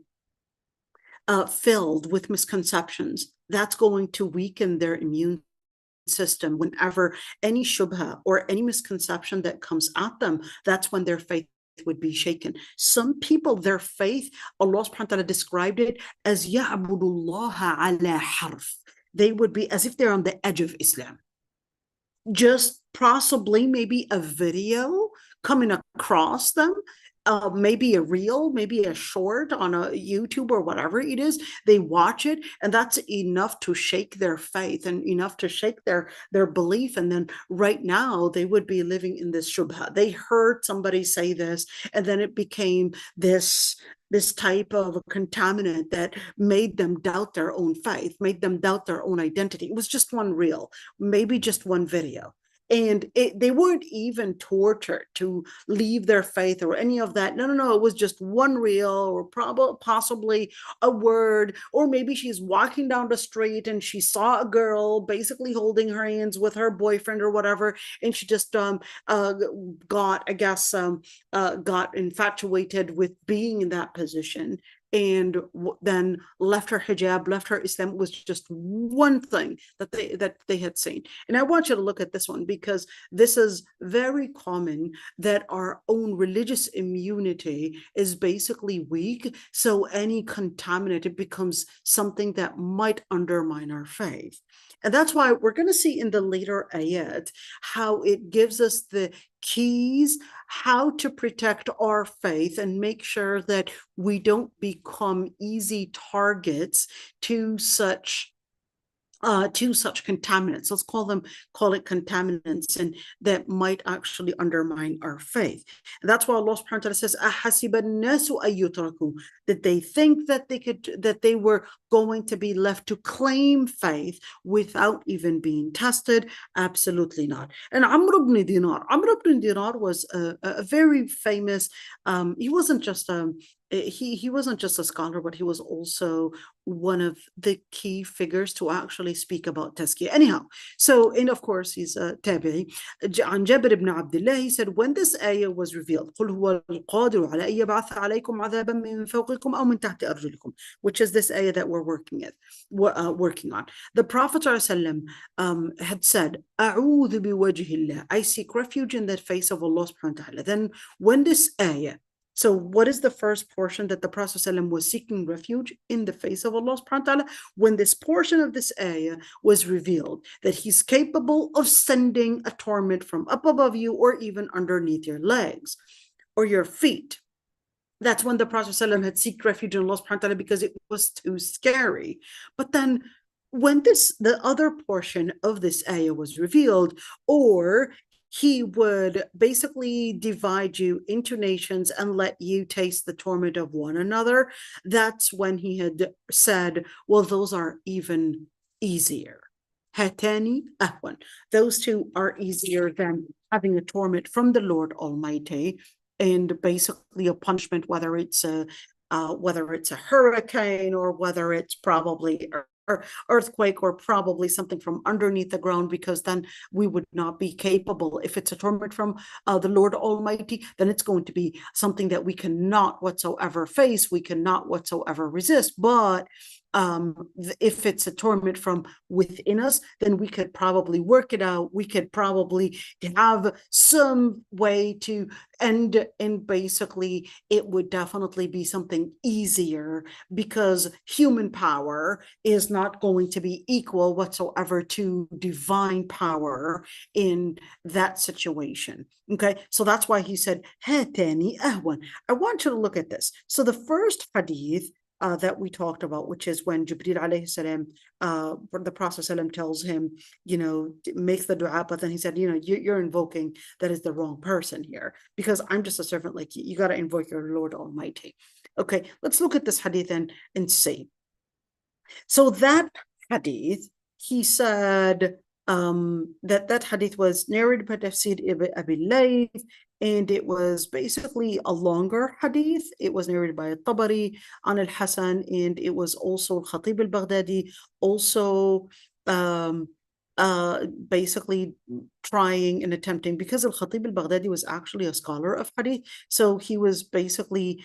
filled with misconceptions, that's going to weaken their immune system. Whenever any shubha or any misconception that comes at them, that's when their faith would be shaken. Some people, their faith, Allah subhanahu wa ta'ala described it as ya'budullaha ala harf. They would be as if they're on the edge of Islam. Just possibly maybe a video coming across them, maybe a reel, maybe a short on a YouTube or whatever it is, they watch it, and that's enough to shake their faith and enough to shake their belief. And then right now they would be living in this shubha. They heard somebody say this, and then it became this type of contaminant that made them doubt their own faith, made them doubt their own identity. It was just one reel, maybe just one video. And they weren't even tortured to leave their faith or any of that. No. It was just one reel, or possibly a word, or maybe she's walking down the street and she saw a girl basically holding her hands with her boyfriend or whatever, and she just got infatuated with being in that position, and then left her hijab, left her Islam. It was just one thing that they had seen. And I want you to look at this one, because this is very common, that our own religious immunity is basically weak. So any contaminant, it becomes something that might undermine our faith. And that's why we're going to see in the later ayat how it gives us the keys, how to protect our faith and make sure that we don't become easy targets to such contaminants. Let's call it contaminants, and that might actually undermine our faith. And that's why Allah subhanahu wa ta'ala says, that they think that they were going to be left to claim faith without even being tested. Absolutely not. And Amr ibn Dinar was a very famous, he wasn't just he wasn't just a scholar, but he was also one of the key figures to actually speak about tazkiyah. Anyhow, and of course he's a tabi'i. عن جابر ibn Abdullah, he said, when this ayah was revealed, قل هو القادر على أن يبعث عليكم عذابا من فوقكم أو من تحت أرجلكم, which is this ayah that we're working on. The Prophet ﷺ had said, أعوذ بوجه الله, I seek refuge in the face of Allah subhanahu wa ta'ala. Then when this ayah, so what is the first portion that the Prophet ﷺ was seeking refuge in the face of Allah subhanahu wa ta'ala? When this portion of this ayah was revealed, that he's capable of sending a torment from up above you or even underneath your legs or your feet. That's when the Prophet ﷺ had sought refuge in Allah subhanahu wa ta'ala, because it was too scary. But then when the other portion of this ayah was revealed, or he would basically divide you into nations and let you taste the torment of one another, that's when he had said, well, those are even easier. Hatani ahwan. Those two are easier than having a torment from the Lord Almighty, and basically a punishment, whether it's a hurricane, or whether it's probably or earthquake, or probably something from underneath the ground, because then we would not be capable. If it's a torment from the Lord Almighty, then it's going to be something that we cannot whatsoever face, we cannot whatsoever resist. But if it's a torment from within us, then we could probably work it out. We could probably have some way to end, and basically it would definitely be something easier, because human power is not going to be equal whatsoever to divine power in that situation. Okay, so that's why he said, Hatani ahwan. I want you to look at this. So the first hadith that we talked about, which is when Jibreel alayhi salam, the Prophet ﷺ tells him, make the dua, but then he said, you're invoking, that is the wrong person here, because I'm just a servant like you. You got to invoke your Lord Almighty. Okay, let's look at this hadith and see. So that hadith, he said that hadith was narrated by Tafseer Abi Layth, and it was basically a longer hadith. It was narrated by al-Tabari on al-Hasan, and it was also Khatib al-Baghdadi also basically trying and attempting, because al-Khatib al-Baghdadi was actually a scholar of hadith, so he was basically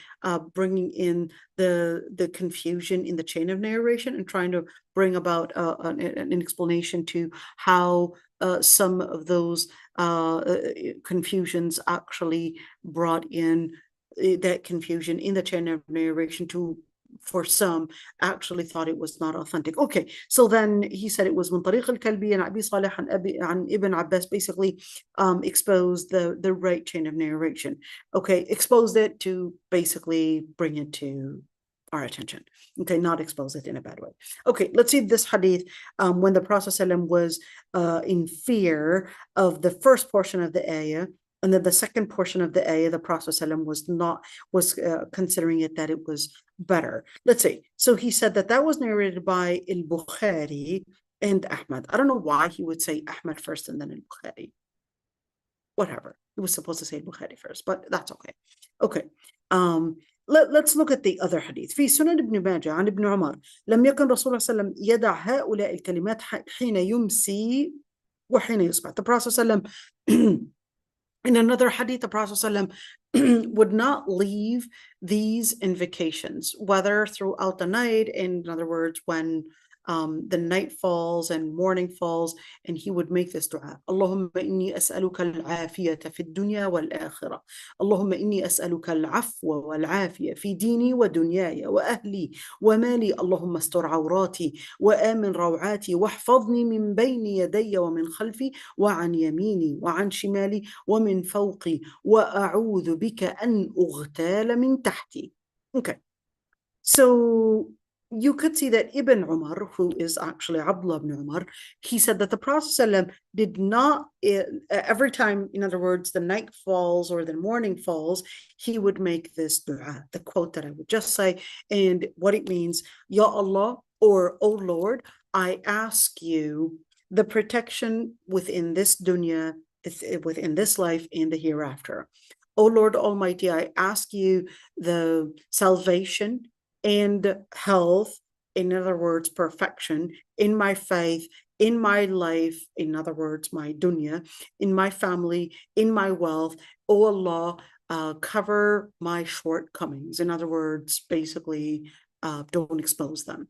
bringing in the confusion in the chain of narration and trying to bring about an explanation to how some of those confusions actually brought in that confusion in the chain of narration to, for some, actually thought it was not authentic. Okay, so then he said it was من طريق الكلبي and Abi Salih and Ibn Abbas, basically exposed the right chain of narration. Okay, exposed it to basically bring it to our attention. Okay, not expose it in a bad way. Okay, let's see this hadith. When the Prophet ﷺ was in fear of the first portion of the ayah, and then the second portion of the ayah, the Prophet ﷺ was considering it that it was better. Let's see. So he said that was narrated by al-Bukhari and Ahmad. I don't know why he would say Ahmad first and then al-Bukhari. Whatever. He was supposed to say al-Bukhari first, but that's okay. Okay. Let's look at the other hadith. في سنن ابن ماجه عن ابن عمر لم يكن رسول الله صلى الله عليه وسلم يدع هؤلاء الكلمات حين يمسي وحين يصبح. The Prophet صلى الله عليه وسلم in another hadith, the Prophet ﷺ would not leave these invocations, whether throughout the night, in other words, when the night falls and morning falls, and he would make this dua. Allahumma inni as'aluka al-afiyata fi dunya wal-akhirah. Allahumma inni as'aluka al-afwa wal-afiya fi dini wa dunyaya wa ahli wa mali. Allahumma astur awrati wa amin rawati wahfadni min bayni yadayya wa min khalfi wa an yamini wa an shimali wa min fawqi wa a'udhu bika an ughtala min tahti. Okay, so you could see that Ibn Umar, who is actually Abdullah ibn Umar, he said that the Prophet ﷺ did not, every time, in other words, the night falls or the morning falls, he would make this dua, the quote that I would just say, and what it means, Ya Allah, or O Lord, I ask you the protection within this dunya, within this life and the hereafter. O Lord Almighty, I ask you the salvation and health, in other words, perfection, in my faith, in my life, in other words, my dunya, in my family, in my wealth. O Allah, cover my shortcomings. In other words, basically, don't expose them.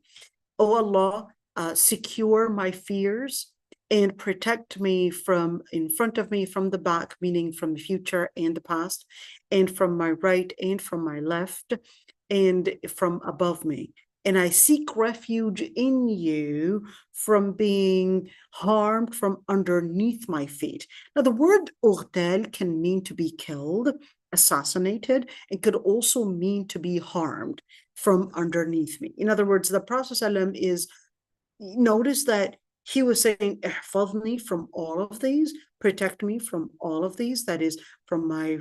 O Allah, secure my fears and protect me from in front of me, from the back, meaning from the future and the past, and from my right and from my left, and from above me. And I seek refuge in you from being harmed from underneath my feet. Now, the word ughtal can mean to be killed, assassinated, and could also mean to be harmed from underneath me. In other words, the Prophet ﷺ is, notice that he was saying, ihfadni from all of these, protect me from all of these, that is from my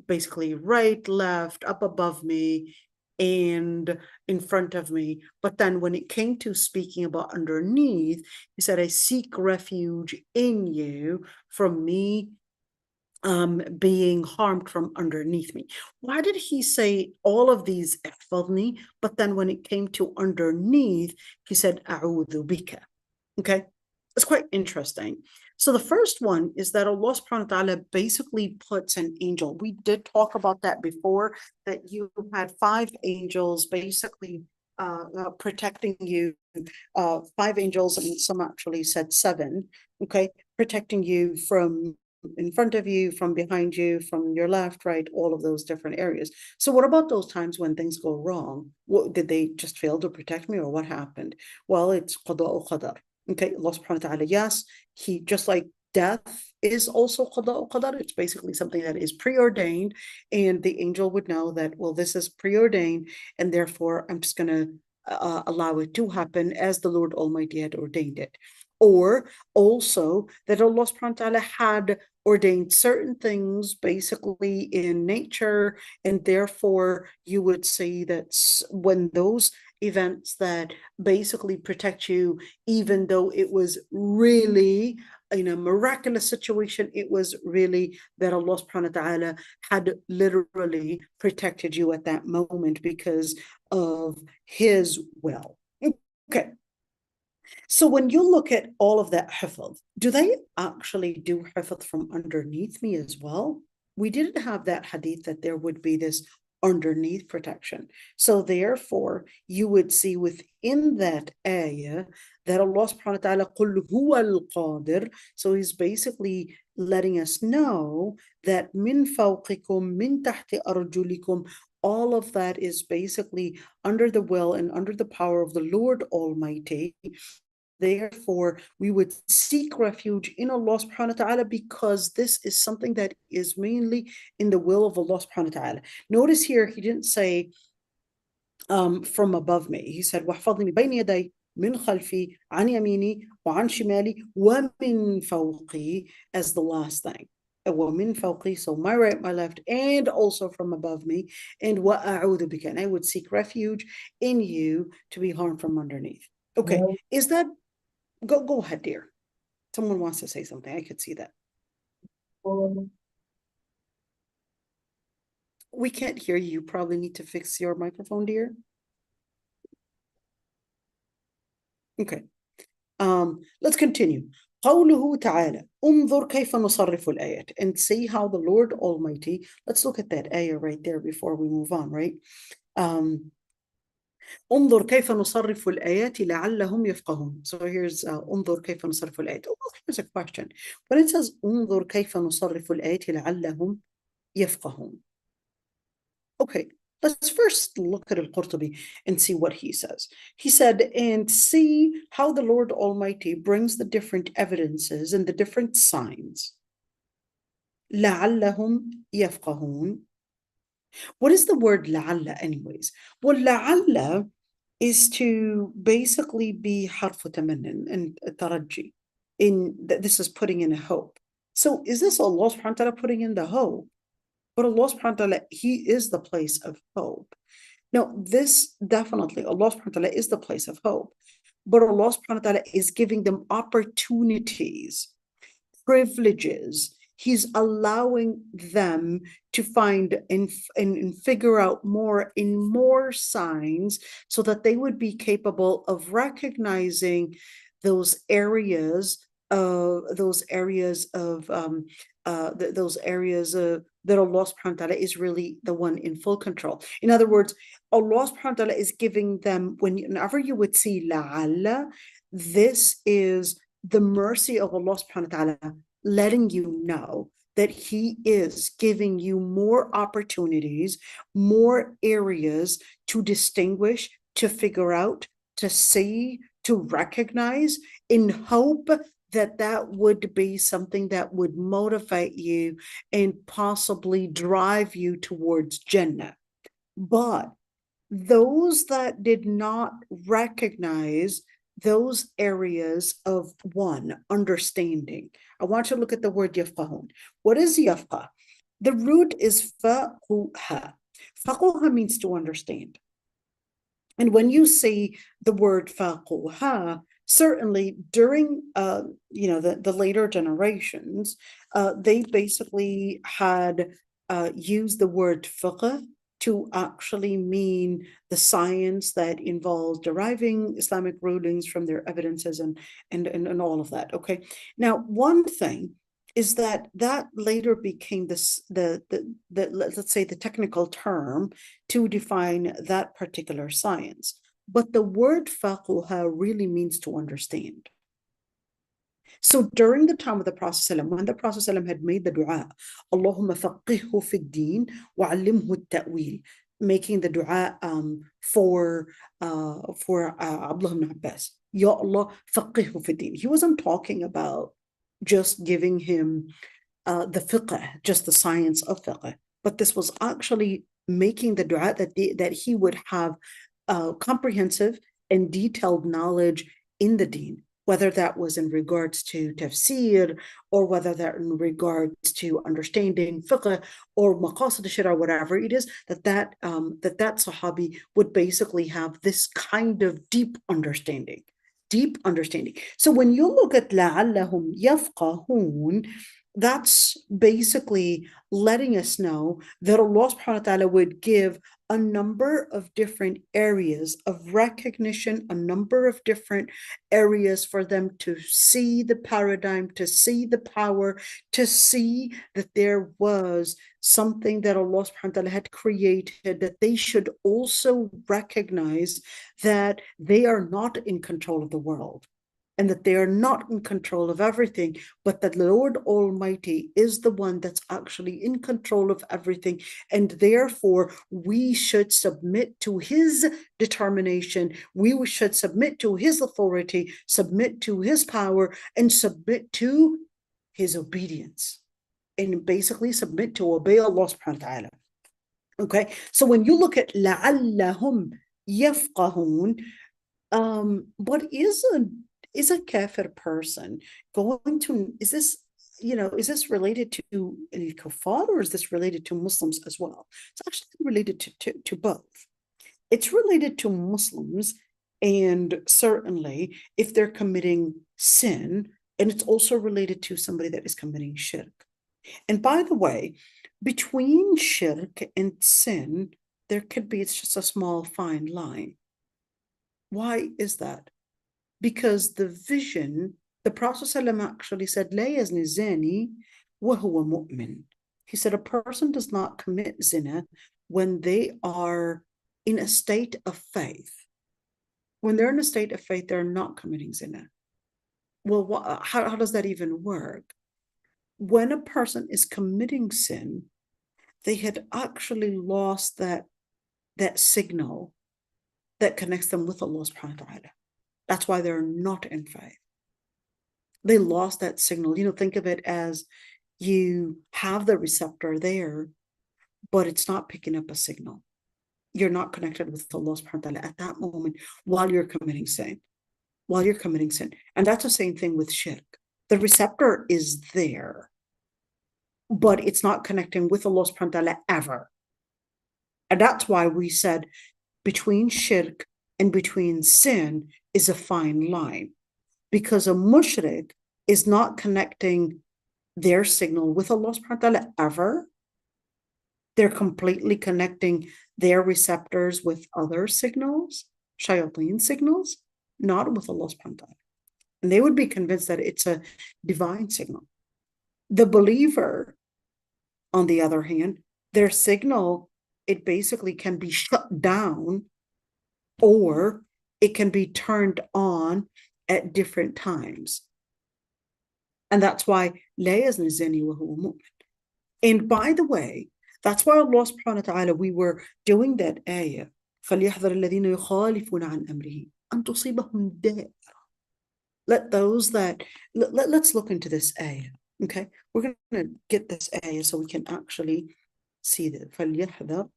basically right, left, up above me, and in front of me. But then when it came to speaking about underneath, he said, I seek refuge in you from me being harmed from underneath me. Why did he say all of these ihfadni, but then when it came to underneath, he said, a'udhu bika? Okay, it's quite interesting. So the first one is that Allah subhanahu wa ta'ala basically puts an angel. We did talk about that before, that you had 5 angels basically protecting you, 5 angels, and some actually said 7, okay, protecting you from in front of you, from behind you, from your left, right, all of those different areas. So what about those times when things go wrong? What, did they just fail to protect me, or what happened? Well, it's qada or qadar. Okay, Allah subhanahu wa ta'ala, yes, he, just like death is also qada or qadar, it's basically something that is preordained, and the angel would know that, well, this is preordained, and therefore I'm just going to allow it to happen as the Lord Almighty had ordained it. or also that Allah subhanahu wa ta'ala had ordained certain things basically in nature, and therefore you would say that when those events that basically protect you, even though it was really in a miraculous situation, it was really that Allah subhanahu wa ta'ala had literally protected you at that moment because of his will. Okay. So when you look at all of that hifz, do they actually do hifz from underneath me as well? We didn't have that hadith that there would be this underneath protection. So therefore, you would see within that ayah that Allah subhanahu wa ta'ala قُلْ هُوَ الْقَادِرُ. So he's basically letting us know that min fawqikum, min tahti arjulikum, all of that is basically under the will and under the power of the Lord Almighty. Therefore, we would seek refuge in Allah subhanahu wa ta'ala because this is something that is mainly in the will of Allah subhanahu wa ta'ala. Notice here, he didn't say from above me. He said, وَحْفَظْنِي بَيْنِ يَدَيْ مِنْ خَلْفِي عَنْ يَمِينِي وَعَنْ شِمَالِي وَمِنْ فَوْقِي as the last thing. وَمِنْ فَوْقِي, so my right, my left, and also from above me. And وَأَعُوذُ بِكَ, and I would seek refuge in you to be harmed from underneath. Okay, is that Go ahead, dear. Someone wants to say something. I could see that. We can't hear you. You probably need to fix your microphone, dear. Okay. Let's continue. قوله تعالى انظر كيف نصرف الآيات, and see how the Lord Almighty, let's look at that ayah right there before we move on, right? انظر كيف نصرف الآيات لعلهم يفقهون. So here's انظر كيف نصرف الآيات. Oh, here's a question. When it says انظر كيف نصرف الآيات لعلهم يفقهون. Okay, let's first look at al-Qurtubi and see what he says. He said, and see how the Lord Almighty brings the different evidences and the different signs. لعلهم يفقهون. What is the word لعل anyways? Well, لعل is to basically be حرف تمنن and ترجي. This is putting in a hope. So is this Allah subhanahu wa ta'ala putting in the hope? But Allah subhanahu wa ta'ala, he is the place of hope. Now, this definitely, Allah subhanahu wa ta'ala is the place of hope. But Allah subhanahu wa ta'ala is giving them opportunities, privileges. He's allowing them to find and figure out more in more signs so that they would be capable of recognizing those areas of that Allah subhanahu wa ta'ala is really the one in full control. In other words, Allah subhanahu wa ta'ala is giving them, whenever you would see la'alla, this is the mercy of Allah subhanahu wa ta'ala letting you know that he is giving you more opportunities, more areas to distinguish, to figure out, to see, to recognize, in hope that that would be something that would motivate you and possibly drive you towards Jannah. But those that did not recognize those areas of understanding. I want you to look at the word yafqahun. What is yafqah? The root is faquha. Faquha means to understand. And when you see the word faquha, certainly during the later generations, they basically had used the word fiqh to actually mean the science that involves deriving Islamic rulings from their evidences and all of that. Okay. Now, one thing is that later became let's say the technical term to define that particular science. But the word faquha really means to understand. So during the time of the Prophet ﷺ, when the Prophet ﷺ had made the dua, Allahumma faqihhu fi d-din wa 'allimhu at-ta'wil, making the dua for Abdullah ibn Abbas, Ya Allah, faqihhu fi d-din. He wasn't talking about just giving him the fiqh, just the science of fiqh, but this was actually making the dua that he would have comprehensive and detailed knowledge in the deen. whether that was in regards to tafseer, or whether that in regards to understanding fiqh or maqasid al-shara, whatever it is, that Sahabi would basically have this kind of deep understanding. Deep understanding. So when you look at لَعَلَّهُمْ يَفْقَهُونَ, that's basically letting us know that Allah subhanahu wa ta'ala would give a number of different areas of recognition, a number of different areas for them to see the paradigm, to see the power, to see that there was something that Allah subhanahu wa ta'ala had created, that they should also recognize that they are not in control of the world, and that they are not in control of everything, but that the Lord Almighty is the one that's actually in control of everything. And therefore, we should submit to His determination. We should submit to His authority, submit to His power, and submit to His obedience. And basically submit to obey Allah subhanahu wa ta'ala. Okay, so when you look at لَعَلَّهُمْ يَفْقَهُونَ, what is a kafir person going to, is this related to al-kuffar, or is this related to Muslims as well? It's actually related to both. It's related to Muslims, and certainly if they're committing sin, and it's also related to somebody that is committing shirk. And by the way, between shirk and sin, it's just a small fine line. Why is that? Because the vision, the Prophet ﷺ actually said, لا يزني الزاني وهو مؤمن. He said a person does not commit zina when they are in a state of faith. When they're in a state of faith, they're not committing zina. Well, how does that even work? When a person is committing sin, they had actually lost that signal that connects them with Allah subhanahu wa ta'ala. That's why they're not in faith. They lost that signal. Think of it as you have the receptor there, but it's not picking up a signal. You're not connected with Allah subhanahu wa ta'ala at that moment while you're committing sin. And that's the same thing with shirk. The receptor is there, but it's not connecting with Allah subhanahu wa ta'ala ever. And that's why we said between shirk and between sin is a fine line, because a mushrik is not connecting their signal with Allah subhanahu wa ta'ala ever. They're completely connecting their receptors with other signals, shayateen signals, not with Allah subhanahu wa ta'ala. And they would be convinced that it's a divine signal. The believer, on the other hand, their signal, it basically can be shut down, or it can be turned on at different times. And that's why لا يزني الزاني وهو مؤمن. And by the way, that's why Allah subhanahu wa ta'ala, we were doing that ayah, فَلْيَحْذَرِ الَّذِينَ يُخَالِفُونَ عَنْ أَمْرِهِ أَنْ تُصِيبَهُمْ دَائِرَةٌ. Let's look into this ayah. Okay, we're going to get this ayah so we can actually see that. فَلْيَحْذَرِ,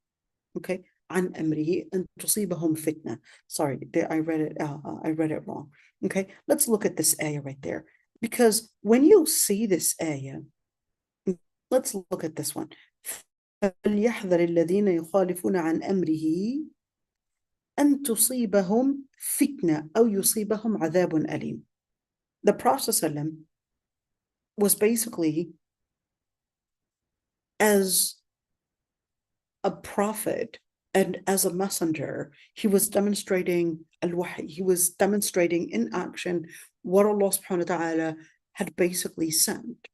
okay, عن أمره أن تصيبهم فتنة. Sorry, I read it wrong. Okay, let's look at this ayah right there, because when you see this ayah, let's look at this one. فليحذر الذين يخالفون عن أمره أن تصيبهم فتنة أو يصيبهم عذاب أليم. The Prophet ﷺ was basically, as a prophet and as a messenger, he was demonstrating al-wahy. He was demonstrating in action what Allah subhanahu wa ta'ala had basically sent.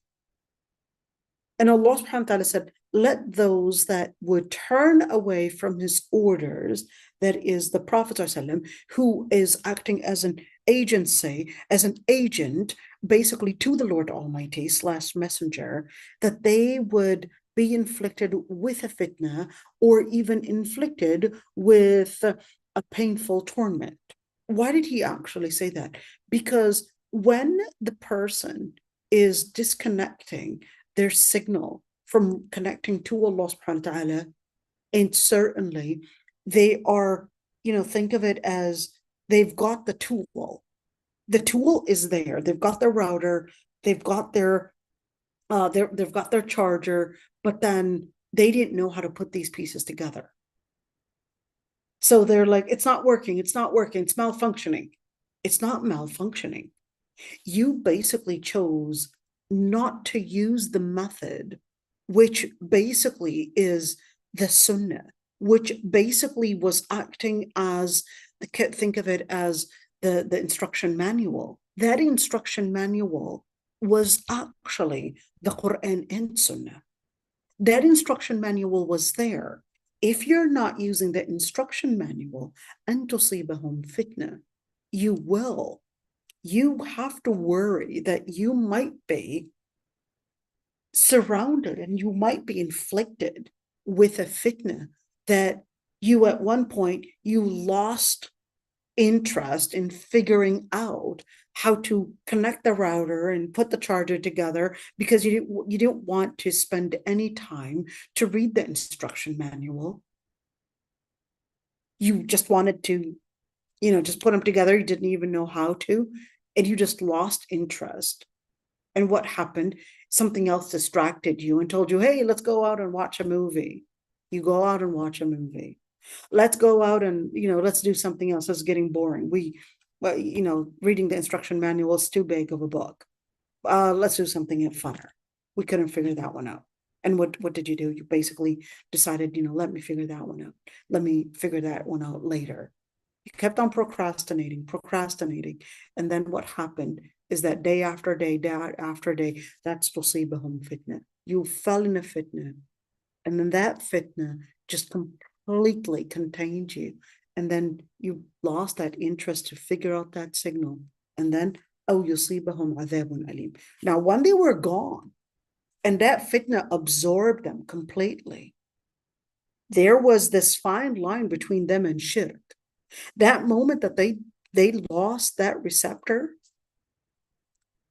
And Allah subhanahu wa ta'ala said, let those that would turn away from his orders, that is the Prophet ﷺ, who is acting as an agency, as an agent, basically to the Lord Almighty / messenger, that they would be inflicted with a fitna, or even inflicted with a painful torment. Why did he actually say that? Because when the person is disconnecting their signal from connecting to Allah subhanahu wa ta'ala, and certainly they are, think of it as they've got the tool, The tool is there. They've got their router, they've got their charger, but then they didn't know how to put these pieces together. So they're like, it's not working, it's malfunctioning. It's not malfunctioning. You basically chose not to use the method, which basically is the sunnah, which basically was acting as, think of it as the instruction manual. That instruction manual was actually the Quran and Sunnah. That instruction manual was there. If you're not using the instruction manual, أن تصيبهم فتنة, you have to worry that you might be surrounded and you might be inflicted with a fitna, that you at one point, you lost interest in figuring out how to connect the router and put the charger together because you didn't want to spend any time to read the instruction manual. You just wanted to, just put them together. You didn't even know how to, and you just lost interest. And what happened? Something else distracted you and told you, hey, let's go out and watch a movie. You go out and watch a movie. Let's go out and, let's do something else. It's getting boring. Reading the instruction manual is too big of a book. Let's do something funner. We couldn't figure that one out. And what did you do? You basically decided, let me figure that one out. Let me figure that one out later. You kept on procrastinating. And then what happened is that day after day, that's tusibahum fitna. You fell in a fitna. And then that fitna just completely contained you. And then you lost that interest to figure out that signal. And then, yusibahum adhabun alim. Now, when they were gone, and that fitna absorbed them completely, there was this fine line between them and shirk. That moment that they lost that receptor,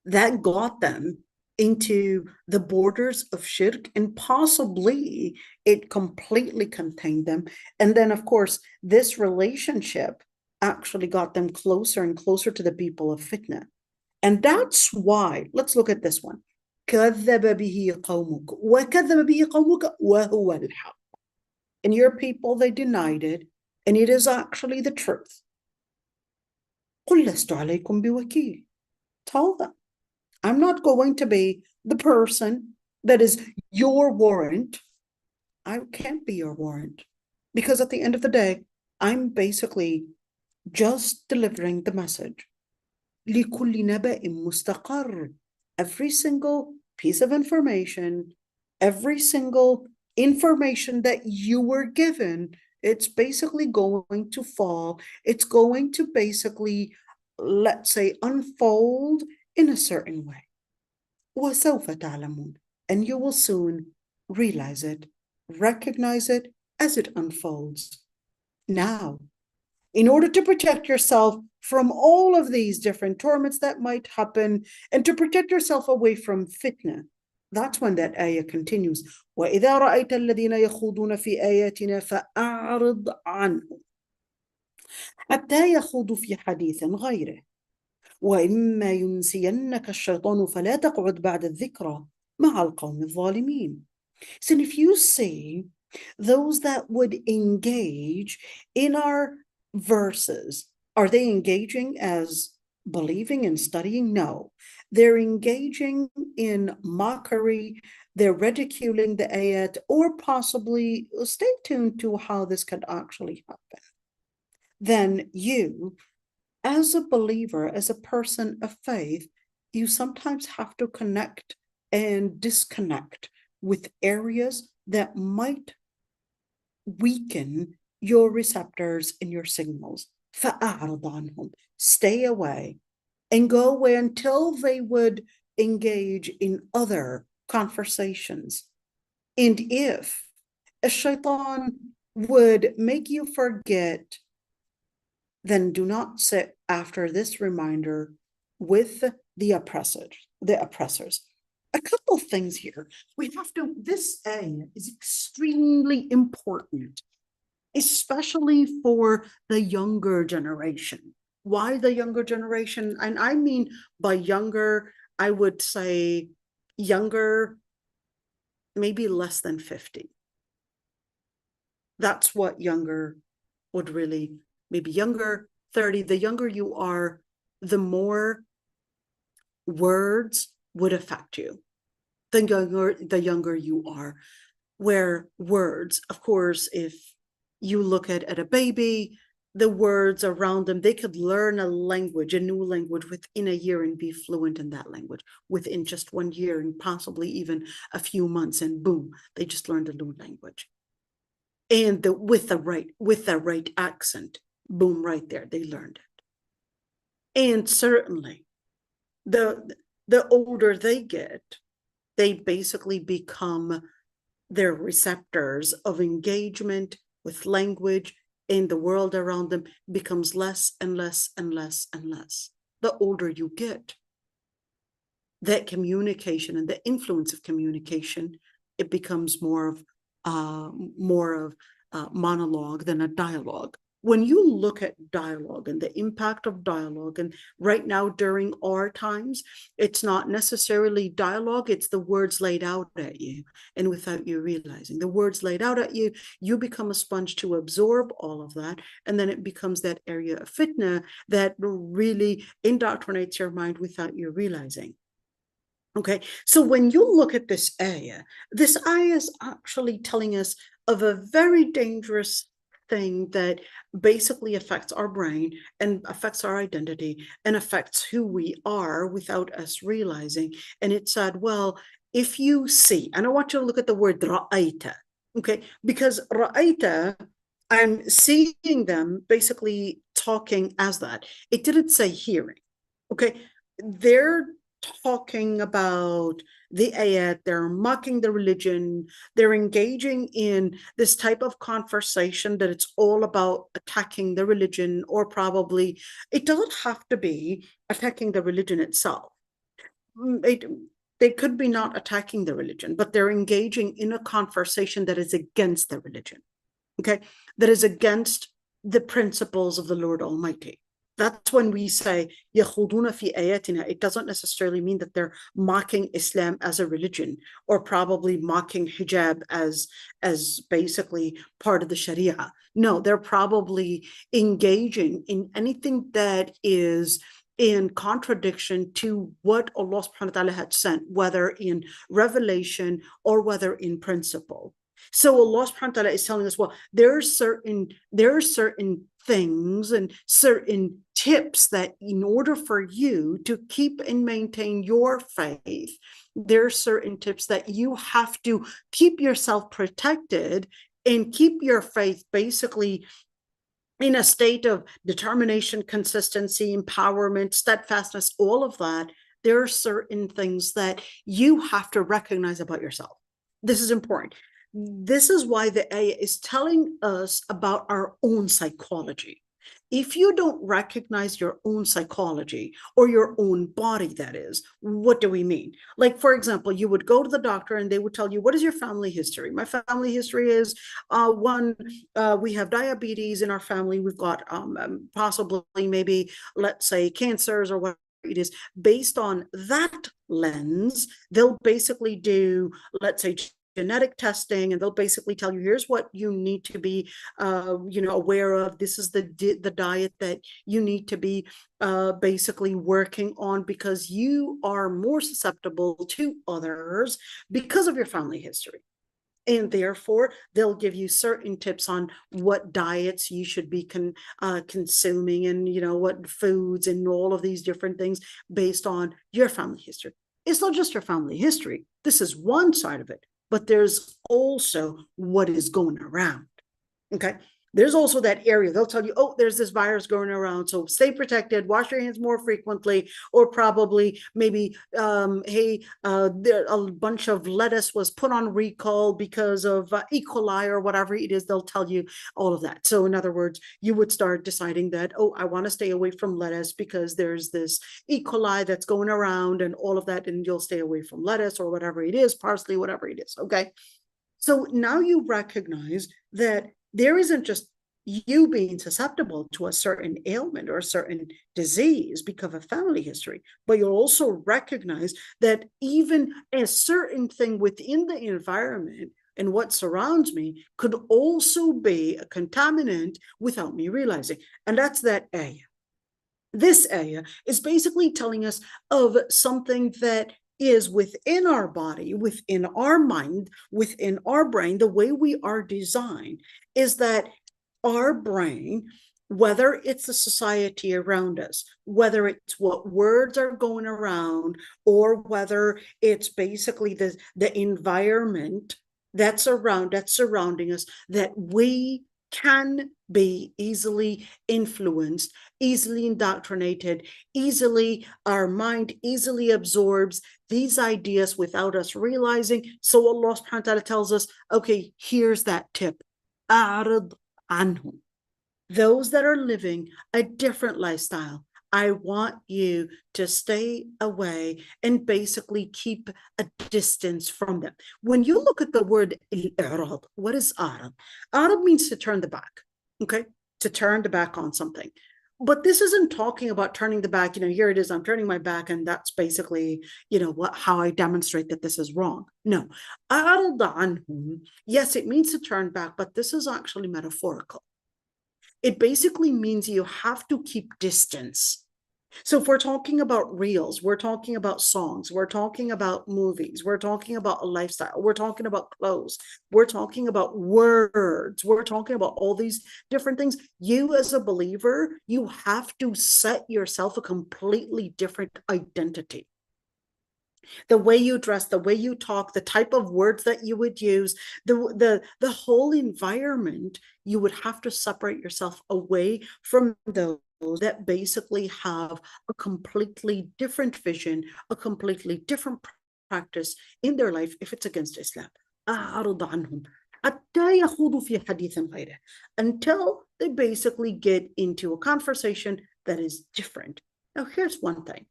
that got them into the borders of shirk, and possibly it completely contained them. And then, of course, this relationship actually got them closer and closer to the people of fitna. And that's why, let's look at this one. كذب به قومك وكذب به قومك وهو الحق. And your people, they denied it, and it is actually the truth. قل لست عليكم بوكيل. Tell them, I'm not going to be the person that is your warrant. I can't be your warrant, because at the end of the day, I'm basically just delivering the message. لكل نبأ مستقر. Every single piece of information, every single information that you were given, it's basically going to fall. It's going to basically, let's say, unfold in a certain way. وسوف تعلمون. And you will soon realize it, recognize it as it unfolds. Now, in order to protect yourself from all of these different torments that might happen, and to protect yourself away from fitna, that's when that ayah continues. وَإِذَا رَأَيْتَ الَّذِينَ يَخُوضُونَ فِي آيَاتِنَا فَأَعْرِضْ عَنْهُمْ حَتَّى يَخُوضُوا فِي حَدِيثٍ غَيْرِهِ وَإِمَّا يُنْسِيَنَّكَ الشَّيْطَانُ فَلَا تَقْعُدْ بَعْدَ الذِّكْرَى مَعَ الْقَوْمِ الظَّالِمِينَ. So if you see those that would engage in our verses, are they engaging as believing and studying? No, they're engaging in mockery, they're ridiculing the ayat, or possibly, stay tuned to how this could actually happen. Then you, as a believer, as a person of faith, you sometimes have to connect and disconnect with areas that might weaken your receptors and your signals. فَأَعْرِضْ عَنْهُمْ. Stay away and go away until they would engage in other conversations. And if a shaitan would make you forget, then do not sit after this reminder with the oppressors. A couple things here. This ayah is extremely important, especially for the younger generation. why the younger generation? And I mean by younger, I would say younger, maybe less than 50. That's what younger would really, maybe younger, 30. The younger you are, the more words would affect you. The younger you are, where words, of course, if you look at a baby, the words around them, they could learn a language, a new language within a year and be fluent in that language within just 1 year and possibly even a few months, and boom, they just learned a new language. And with the right accent, boom, right there, they learned it. And certainly the older they get, they basically become their receptors of engagement with language in the world around them becomes less and less and less and less. The older you get, that communication and the influence of communication, it becomes more of monologue than a dialogue. When you look at dialogue and the impact of dialogue, and right now during our times, it's not necessarily dialogue, it's the words laid out at you, and without you realizing, the words laid out at you, you become a sponge to absorb all of that, and then it becomes that area of fitna that really indoctrinates your mind without you realizing. Okay, so when you look at this ayah is actually telling us of a very dangerous thing that basically affects our brain and affects our identity and affects who we are without us realizing. And it said, well, if you see, and I want you to look at the word ra'ayta, okay, because ra'ayta, I'm seeing them basically talking as that. It didn't say hearing, okay? They're talking about the ayat, they're mocking the religion, they're engaging in this type of conversation that it's all about attacking the religion, or probably it doesn't have to be attacking the religion itself. They could be not attacking the religion, but they're engaging in a conversation that is against the religion, okay, that is against the principles of the Lord Almighty. That's when we say يَخُوضُونَ فِي آيَاتِنَا. It doesn't necessarily mean that they're mocking Islam as a religion, or probably mocking hijab as basically part of the Sharia. No, they're probably engaging in anything that is in contradiction to what Allah subhanahu wa ta'ala had sent, whether in revelation or whether in principle. So Allah subhanahu wa ta'ala is telling us, well, there are certain things and certain tips that in order for you to keep and maintain your faith, there are certain tips that you have to keep yourself protected and keep your faith basically in a state of determination, consistency, empowerment, steadfastness, all of that. There are certain things that you have to recognize about yourself. This is important. This is why the ayah is telling us about our own psychology. If you don't recognize your own psychology or your own body, that is, what do we mean? Like, for example, you would go to the doctor and they would tell you, what is your family history? My family history is we have diabetes in our family. We've got possibly maybe, let's say, cancers or whatever it is. Based on that lens, they'll basically do, let's say, genetic testing, and they'll basically tell you, here's what you need to be aware of. This is the diet that you need to be basically working on, because you are more susceptible to others because of your family history. And therefore, they'll give you certain tips on what diets you should be consuming, and what foods and all of these different things based on your family history. It's not just your family history. This is one side of it. But there's also what is going around, okay? There's also that area. They'll tell you, oh, there's this virus going around, so stay protected, wash your hands more frequently, or probably maybe, hey, a bunch of lettuce was put on recall because of E. coli or whatever it is. They'll tell you all of that. So in other words, you would start deciding that, oh, I want to stay away from lettuce because there's this E. coli that's going around and all of that, and you'll stay away from lettuce or whatever it is, parsley, whatever it is, okay? So now you recognize that there isn't just you being susceptible to a certain ailment or a certain disease because of family history, but you'll also recognize that even a certain thing within the environment and what surrounds me could also be a contaminant without me realizing. And that's that ayah. This ayah is basically telling us of something that is within our body, within our mind, within our brain. The way we are designed is that our brain, whether it's the society around us, whether it's what words are going around, or whether it's basically the environment that's surrounding us, that we can be easily influenced, easily indoctrinated, our mind easily absorbs these ideas without us realizing. So Allah subhanahu wa ta'ala tells us, okay, here's that tip. أعرض عنهم. Those that are living a different lifestyle, I want you to stay away and basically keep a distance from them. When you look at the word al-i'rad, what is arad? Arad means to turn the back, okay? To turn the back on something. But this isn't talking about turning the back, here it is, I'm turning my back, and that's basically, how I demonstrate that this is wrong. No. Arad anhum, yes, it means to turn back, but this is actually metaphorical. It basically means you have to keep distance. So if we're talking about reels, we're talking about songs, we're talking about movies, we're talking about a lifestyle, we're talking about clothes, we're talking about words, we're talking about all these different things. You as a believer, you have to set yourself a completely different identity. The way you dress, the way you talk, the type of words that you would use, the whole environment, you would have to separate yourself away from those that basically have a completely different vision, a completely different practice in their life if it's against Islam. أعرض عنهم حتى يخوضوا في حديث غيره, until they basically get into a conversation that is different. Now, here's one thing.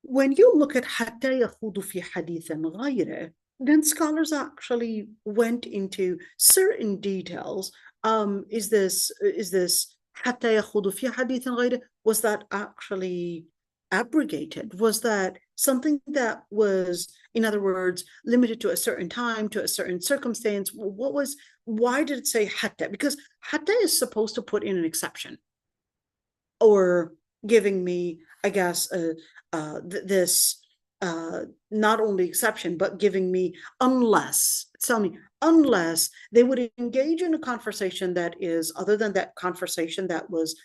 When you look at حتى يخوضوا في حديث غيره, then scholars actually went into certain details. Is this حتى يخوضوا في حديث غيره, was that actually abrogated? Was that something that was, in other words, limited to a certain time, to a certain circumstance? Why did it say حتى? Because حتى is supposed to put in an exception, or giving me, I guess, this not only exception, but giving me unless, tell me, unless they would engage in a conversation that is other than that conversation that was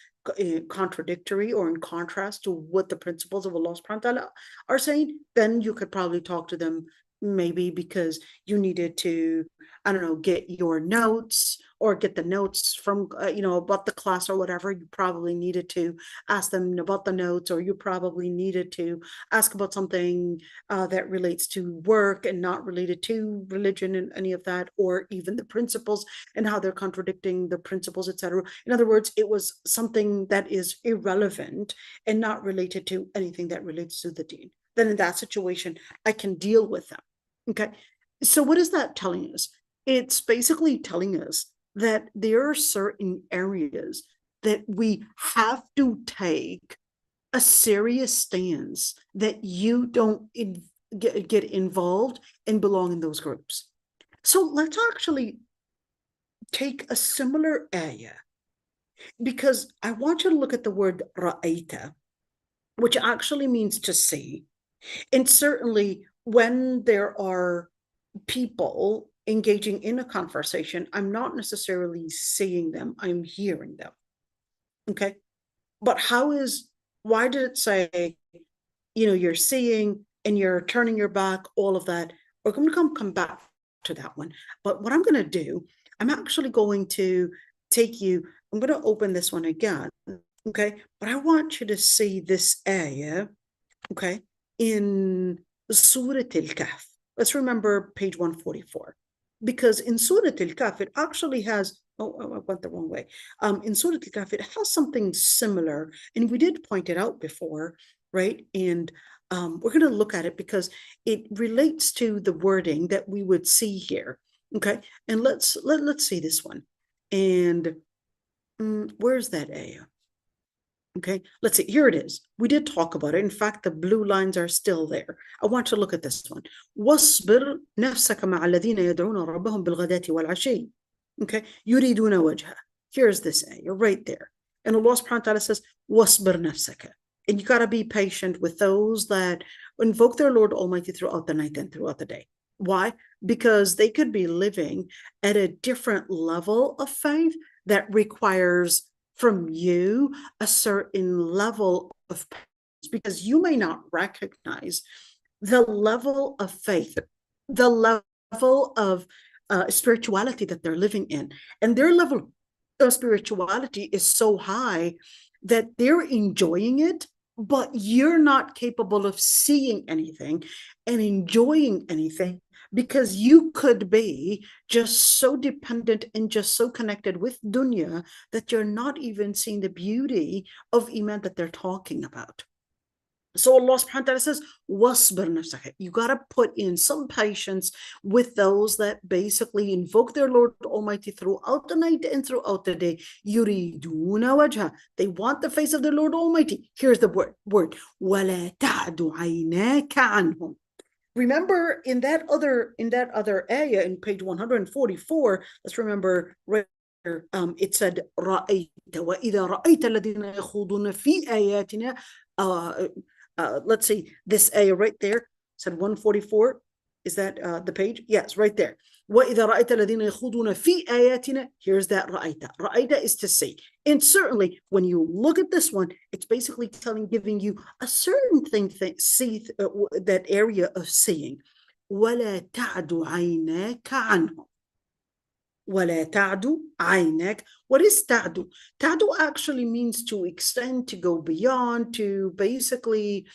contradictory or in contrast to what the principles of Allah subhanahu wa ta'ala are saying, then you could probably talk to them, maybe because you needed to, I don't know, get your notes or get the notes from, about the class or whatever. You probably needed to ask them about the notes, or you probably needed to ask about something that relates to work and not related to religion and any of that, or even the principles and how they're contradicting the principles, etc. In other words, it was something that is irrelevant and not related to anything that relates to the deen. Then in that situation, I can deal with them. Okay, so what is that telling us? It's basically telling us that there are certain areas that we have to take a serious stance, that you don't get involved and belong in those groups. So let's actually take a similar ayah, because I want you to look at the word ra'ayta, which actually means to see. And certainly when there are people engaging in a conversation, I'm not necessarily seeing them, I'm hearing them. Okay. But why did it say, you're seeing and you're turning your back, all of that? We're going to come back to that one. But what I'm going to do, I'm actually going to I'm going to open this one again. Okay. But I want you to see this ayah, okay, in Surah Al-Kahf. Let's remember page 144, because in Surah Al-Kahf, it actually has, I went the wrong way. In Surah Al-Kahf, it has something similar, and we did point it out before, right? And we're going to look at it because it relates to the wording that we would see here, okay? And let's see this one. And Where's that ayah? Okay, let's see. Here it is. We did talk about it. In fact, the blue lines are still there. I want you to look at this one. واصبر نفسك مع الذين يدعون ربهم بالغداة والعشي. Okay, يريدون وجهه. Here's this ayah right there. And Allah subhanahu wa ta'ala says, واصبر نفسك. And you got to be patient with those that invoke their Lord Almighty throughout the night and throughout the day. Why? Because they could be living at a different level of faith that requires from you a certain level of patience, because you may not recognize the level of faith, the level of spirituality that they're living in. And their level of spirituality is so high that they're enjoying it, but you're not capable of seeing anything and enjoying anything, because you could be just so dependent and just so connected with dunya that you're not even seeing the beauty of iman that they're talking about. So Allah subhanahu wa ta'ala says, wasbir nafsaka. You got to put in some patience with those that basically invoke their Lord Almighty throughout the night and throughout the day. Yuriduna wajha. They want the face of their Lord Almighty. Here's the word. وَلَا تَعْدُ عَيْنَاكَ عَنْهُمْ. Remember in that other ayah in page 144, let's remember right here, it said رَأَيْتَ وَإِذَا رَأَيْتَ الَّذِينَ يَخُوضُونَ فِي آيَاتِنَا. Let's see, this ayah right there said 144. Is that the page? Yes, right there. وَإِذَا رَأَيْتَ الَّذِينَ يَخُوضُونَ فِي آيَاتِنَا. Here's that رَأَيْتَ. رَأَيْتَ is to see. And certainly when you look at this one, it's basically giving you a certain thing, see that area of seeing. وَلَا تَعْدُ عَيْنَاكَ عَنْهُمْ. وَلَا تَعْدُ عَيْنَاكَ. What is ta'du? Ta'du actually means to extend, to go beyond, to basically,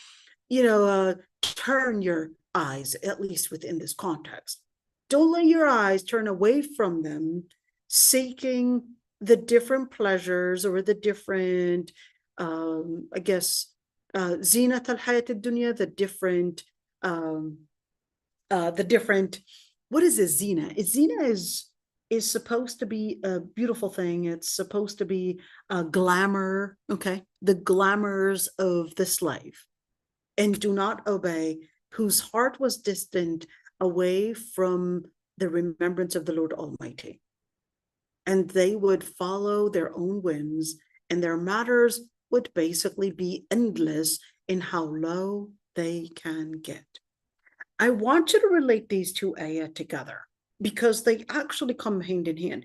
turn your eyes, at least within this context. Don't let your eyes turn away from them, seeking the different pleasures or the different, zinat al-hayat al-dunya, the different, what is a zina? Zina is supposed to be a beautiful thing. It's supposed to be a glamour, okay? The glamours of this life. And do not obey, whose heart was distant away from the remembrance of the Lord Almighty. And they would follow their own whims, and their matters would basically be endless in how low they can get. I want you to relate these two ayah together, because they actually come hand in hand.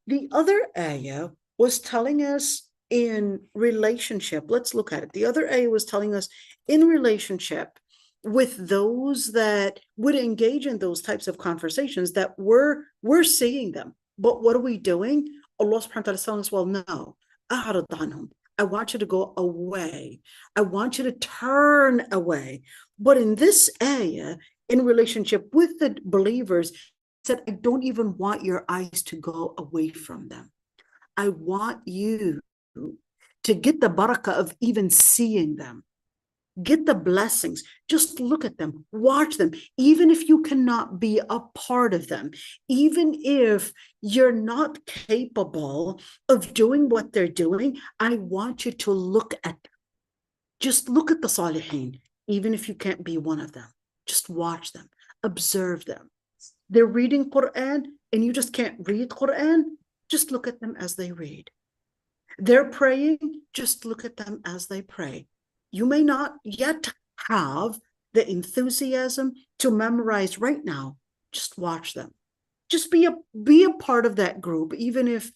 The other ayah was telling us in relationship, let's look at it. The other ayah was telling us in relationship with those that would engage in those types of conversations, that we're seeing them. But what are we doing? Allah subhanahu wa ta'ala is telling us, well, no, أعرض عنهم. I want you to go away. I want you to turn away. But in this ayah, in relationship with the believers, said, I don't even want your eyes to go away from them. I want you to get the barakah of even seeing them. Get the blessings. Just look at them, watch them, even if you cannot be a part of them, even if you're not capable of doing what they're doing. I want you to look at them. Just look at the Salihin, even if you can't be one of them. Just watch them, observe them. They're reading Quran and you just can't read Quran. Just look at them as they read. They're praying. Just look at them as they pray. You may not yet have the enthusiasm to memorize right now. Just watch them. Just be a part of that group, even if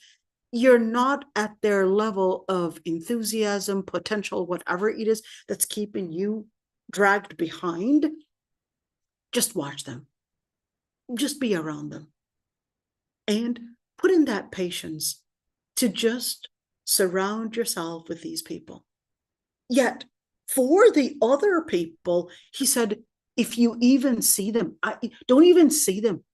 you're not at their level of enthusiasm, potential, whatever it is that's keeping you dragged behind. Just watch them. Just be around them. And put in that patience to just surround yourself with these people. Yet, for the other people, he said, if you even see them, don't even see them.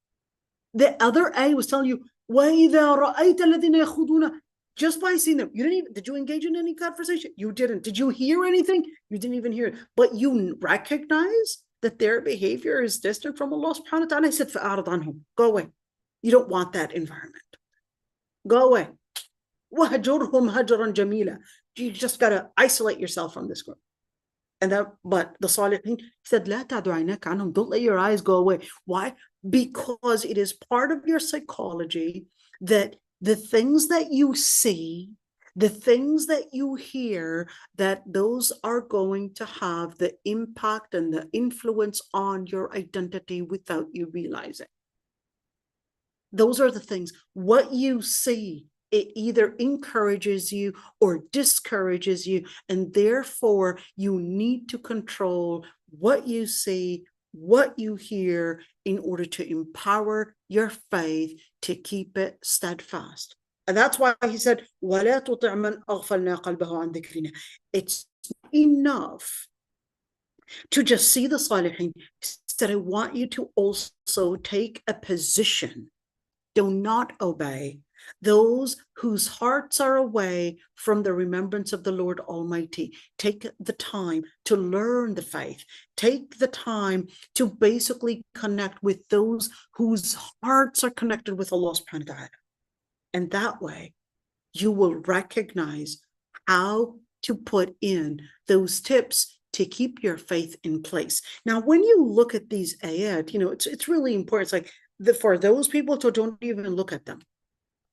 The other ayah was telling you, وَإِذَا رَأَيْتَ الَّذِينَ يَخُوضُونَ. Just by seeing them, did you engage in any conversation? You didn't. Did you hear anything? You didn't even hear it. But you recognize that their behavior is distant from Allah subhanahu wa ta'ala. He said, فَأَعْرِضْ عَنْهُمْ. Go away. You don't want that environment. Go away. وَهَجُرْهُمْ هَجْرًا جَمِيلًا. You just got to isolate yourself from this group. And that, but the Salihin said, لا تعد عيناك عنهم. Don't let your eyes go away. Why? Because it is part of your psychology that the things that you see, the things that you hear, that those are going to have the impact and the influence on your identity without you realizing. Those are the things. What you see, it either encourages you or discourages you, and therefore you need to control what you see, what you hear, in order to empower your faith to keep it steadfast. And that's why he said, وَلَا تُطِعْ مَنْ أَغْفَلْنَا قَلْبَهُ عَنْ ذِكْرِنَا. It's enough to just see the Salihin. He said, I want you to also take a position. Do not obey those whose hearts are away from the remembrance of the Lord Almighty. Take the time to learn the faith. Take the time to basically connect with those whose hearts are connected with Allah subhanahu wa ta'ala. And that way, you will recognize how to put in those tips to keep your faith in place. Now, when you look at these ayat, it's really important. It's like, for those people to don't even look at them.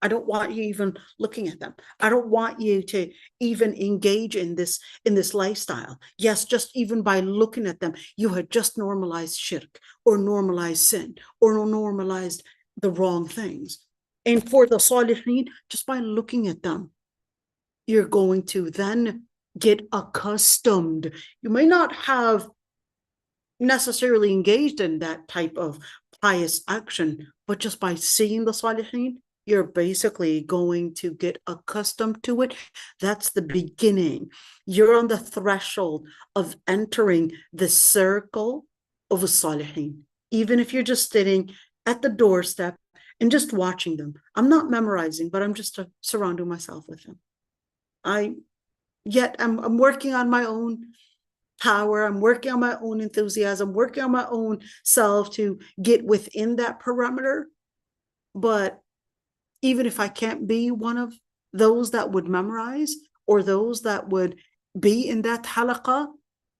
I don't want you even looking at them. I don't want you to even engage in this lifestyle. Yes, just even by looking at them, you had just normalized shirk or normalized sin or normalized the wrong things. And for the Salihin, just by looking at them, you're going to then get accustomed. You may not have necessarily engaged in that type of pious action, but just by seeing the Salihin, you're basically going to get accustomed to it. That's the beginning. You're on the threshold of entering the circle of a Salihin. Even if you're just sitting at the doorstep and just watching them. I'm not memorizing, but I'm just surrounding myself with them. I'm working on my own power. I'm working on my own enthusiasm, working on my own self to get within that parameter. But even if I can't be one of those that would memorize or those that would be in that halaqah,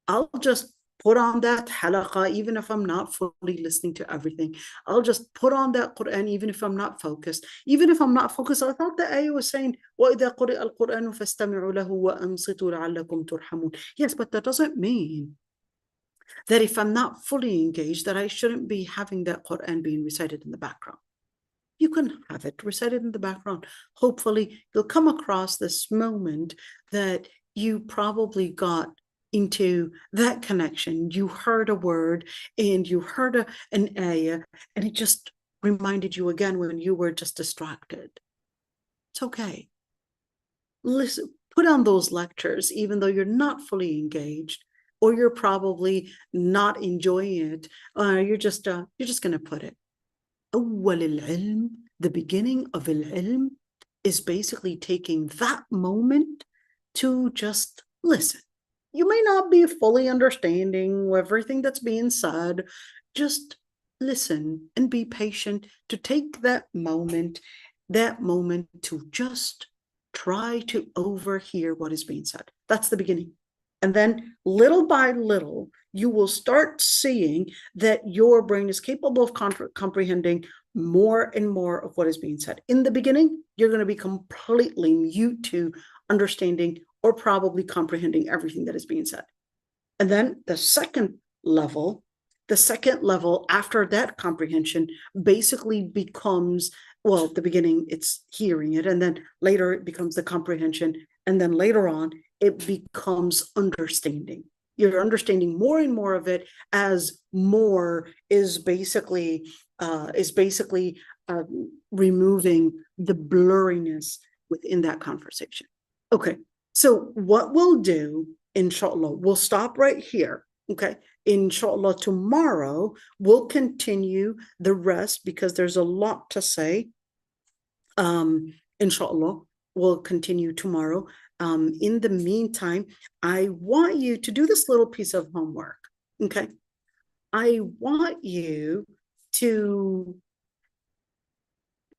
I'll just put on that halaqah even if I'm not fully listening to everything. I'll just put on that Quran even if I'm not focused. Even if I'm not focused, I thought the ayah was saying, وَإِذَا قُرِئَ الْقُرْآنُ فَاسْتَمِعُوا لَهُ وَأَنصِتُوا لَعَلَّكُمْ تُرْحَمُونَ. Yes, but that doesn't mean that if I'm not fully engaged, that I shouldn't be having that Quran being recited in the background. You can have it recited in the background. Hopefully, you'll come across this moment that you probably got into that connection. You heard a word and you heard an ayah, and it just reminded you again when you were just distracted. It's okay. Listen, put on those lectures, even though you're not fully engaged, or you're probably not enjoying it. You're just going to put it. أول العلم, the beginning of al-ilm, is basically taking that moment to just listen. You may not be fully understanding everything that's being said. Just listen and be patient to take that moment to just try to overhear what is being said. That's the beginning. And then little by little, you will start seeing that your brain is capable of comprehending more and more of what is being said. In the beginning, you're going to be completely mute to understanding or probably comprehending everything that is being said. And then the second level after that comprehension basically becomes, well, at the beginning, it's hearing it, and then later it becomes the comprehension, and then later on, it becomes understanding. You're understanding more and more of it as more is basically removing the blurriness within that conversation. Okay, so what we'll do, inshallah, we'll stop right here. Okay, inshallah, tomorrow we'll continue the rest because there's a lot to say. Inshallah, we'll continue tomorrow. In the meantime, I want you to do this little piece of homework. Okay, I want you to,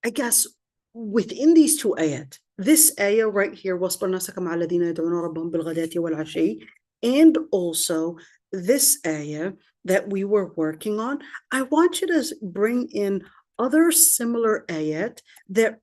I guess, within these two ayat, this ayah right here, وَاصْبِرْ نَفْسَكَ مَعَ الَّذِينَ يَدْعُونَ رَبَّهُمْ بِالْغَدَاةِ وَالْعَشِيِّ, and also this ayah that we were working on, I want you to bring in other similar ayat that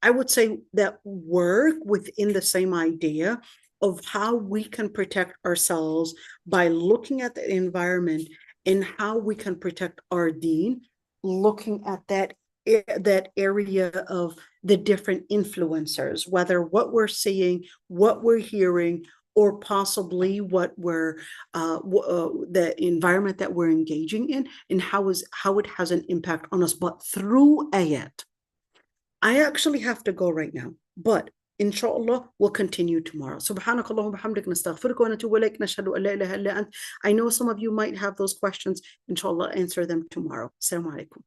I would say that work within the same idea of how we can protect ourselves by looking at the environment and how we can protect our deen, looking at that area of the different influencers, whether what we're seeing, what we're hearing, or possibly what we're the environment that we're engaging in, and how it has an impact on us, but through ayat. I actually have to go right now, but inshallah we'll continue tomorrow. Subhanakallahumma bihamdik, nastaghfiruka wa natubu ilayk, nashhadu an la ilaha illa ant. I know some of you might have those questions. Inshallah, answer them tomorrow. Assalamu alaikum.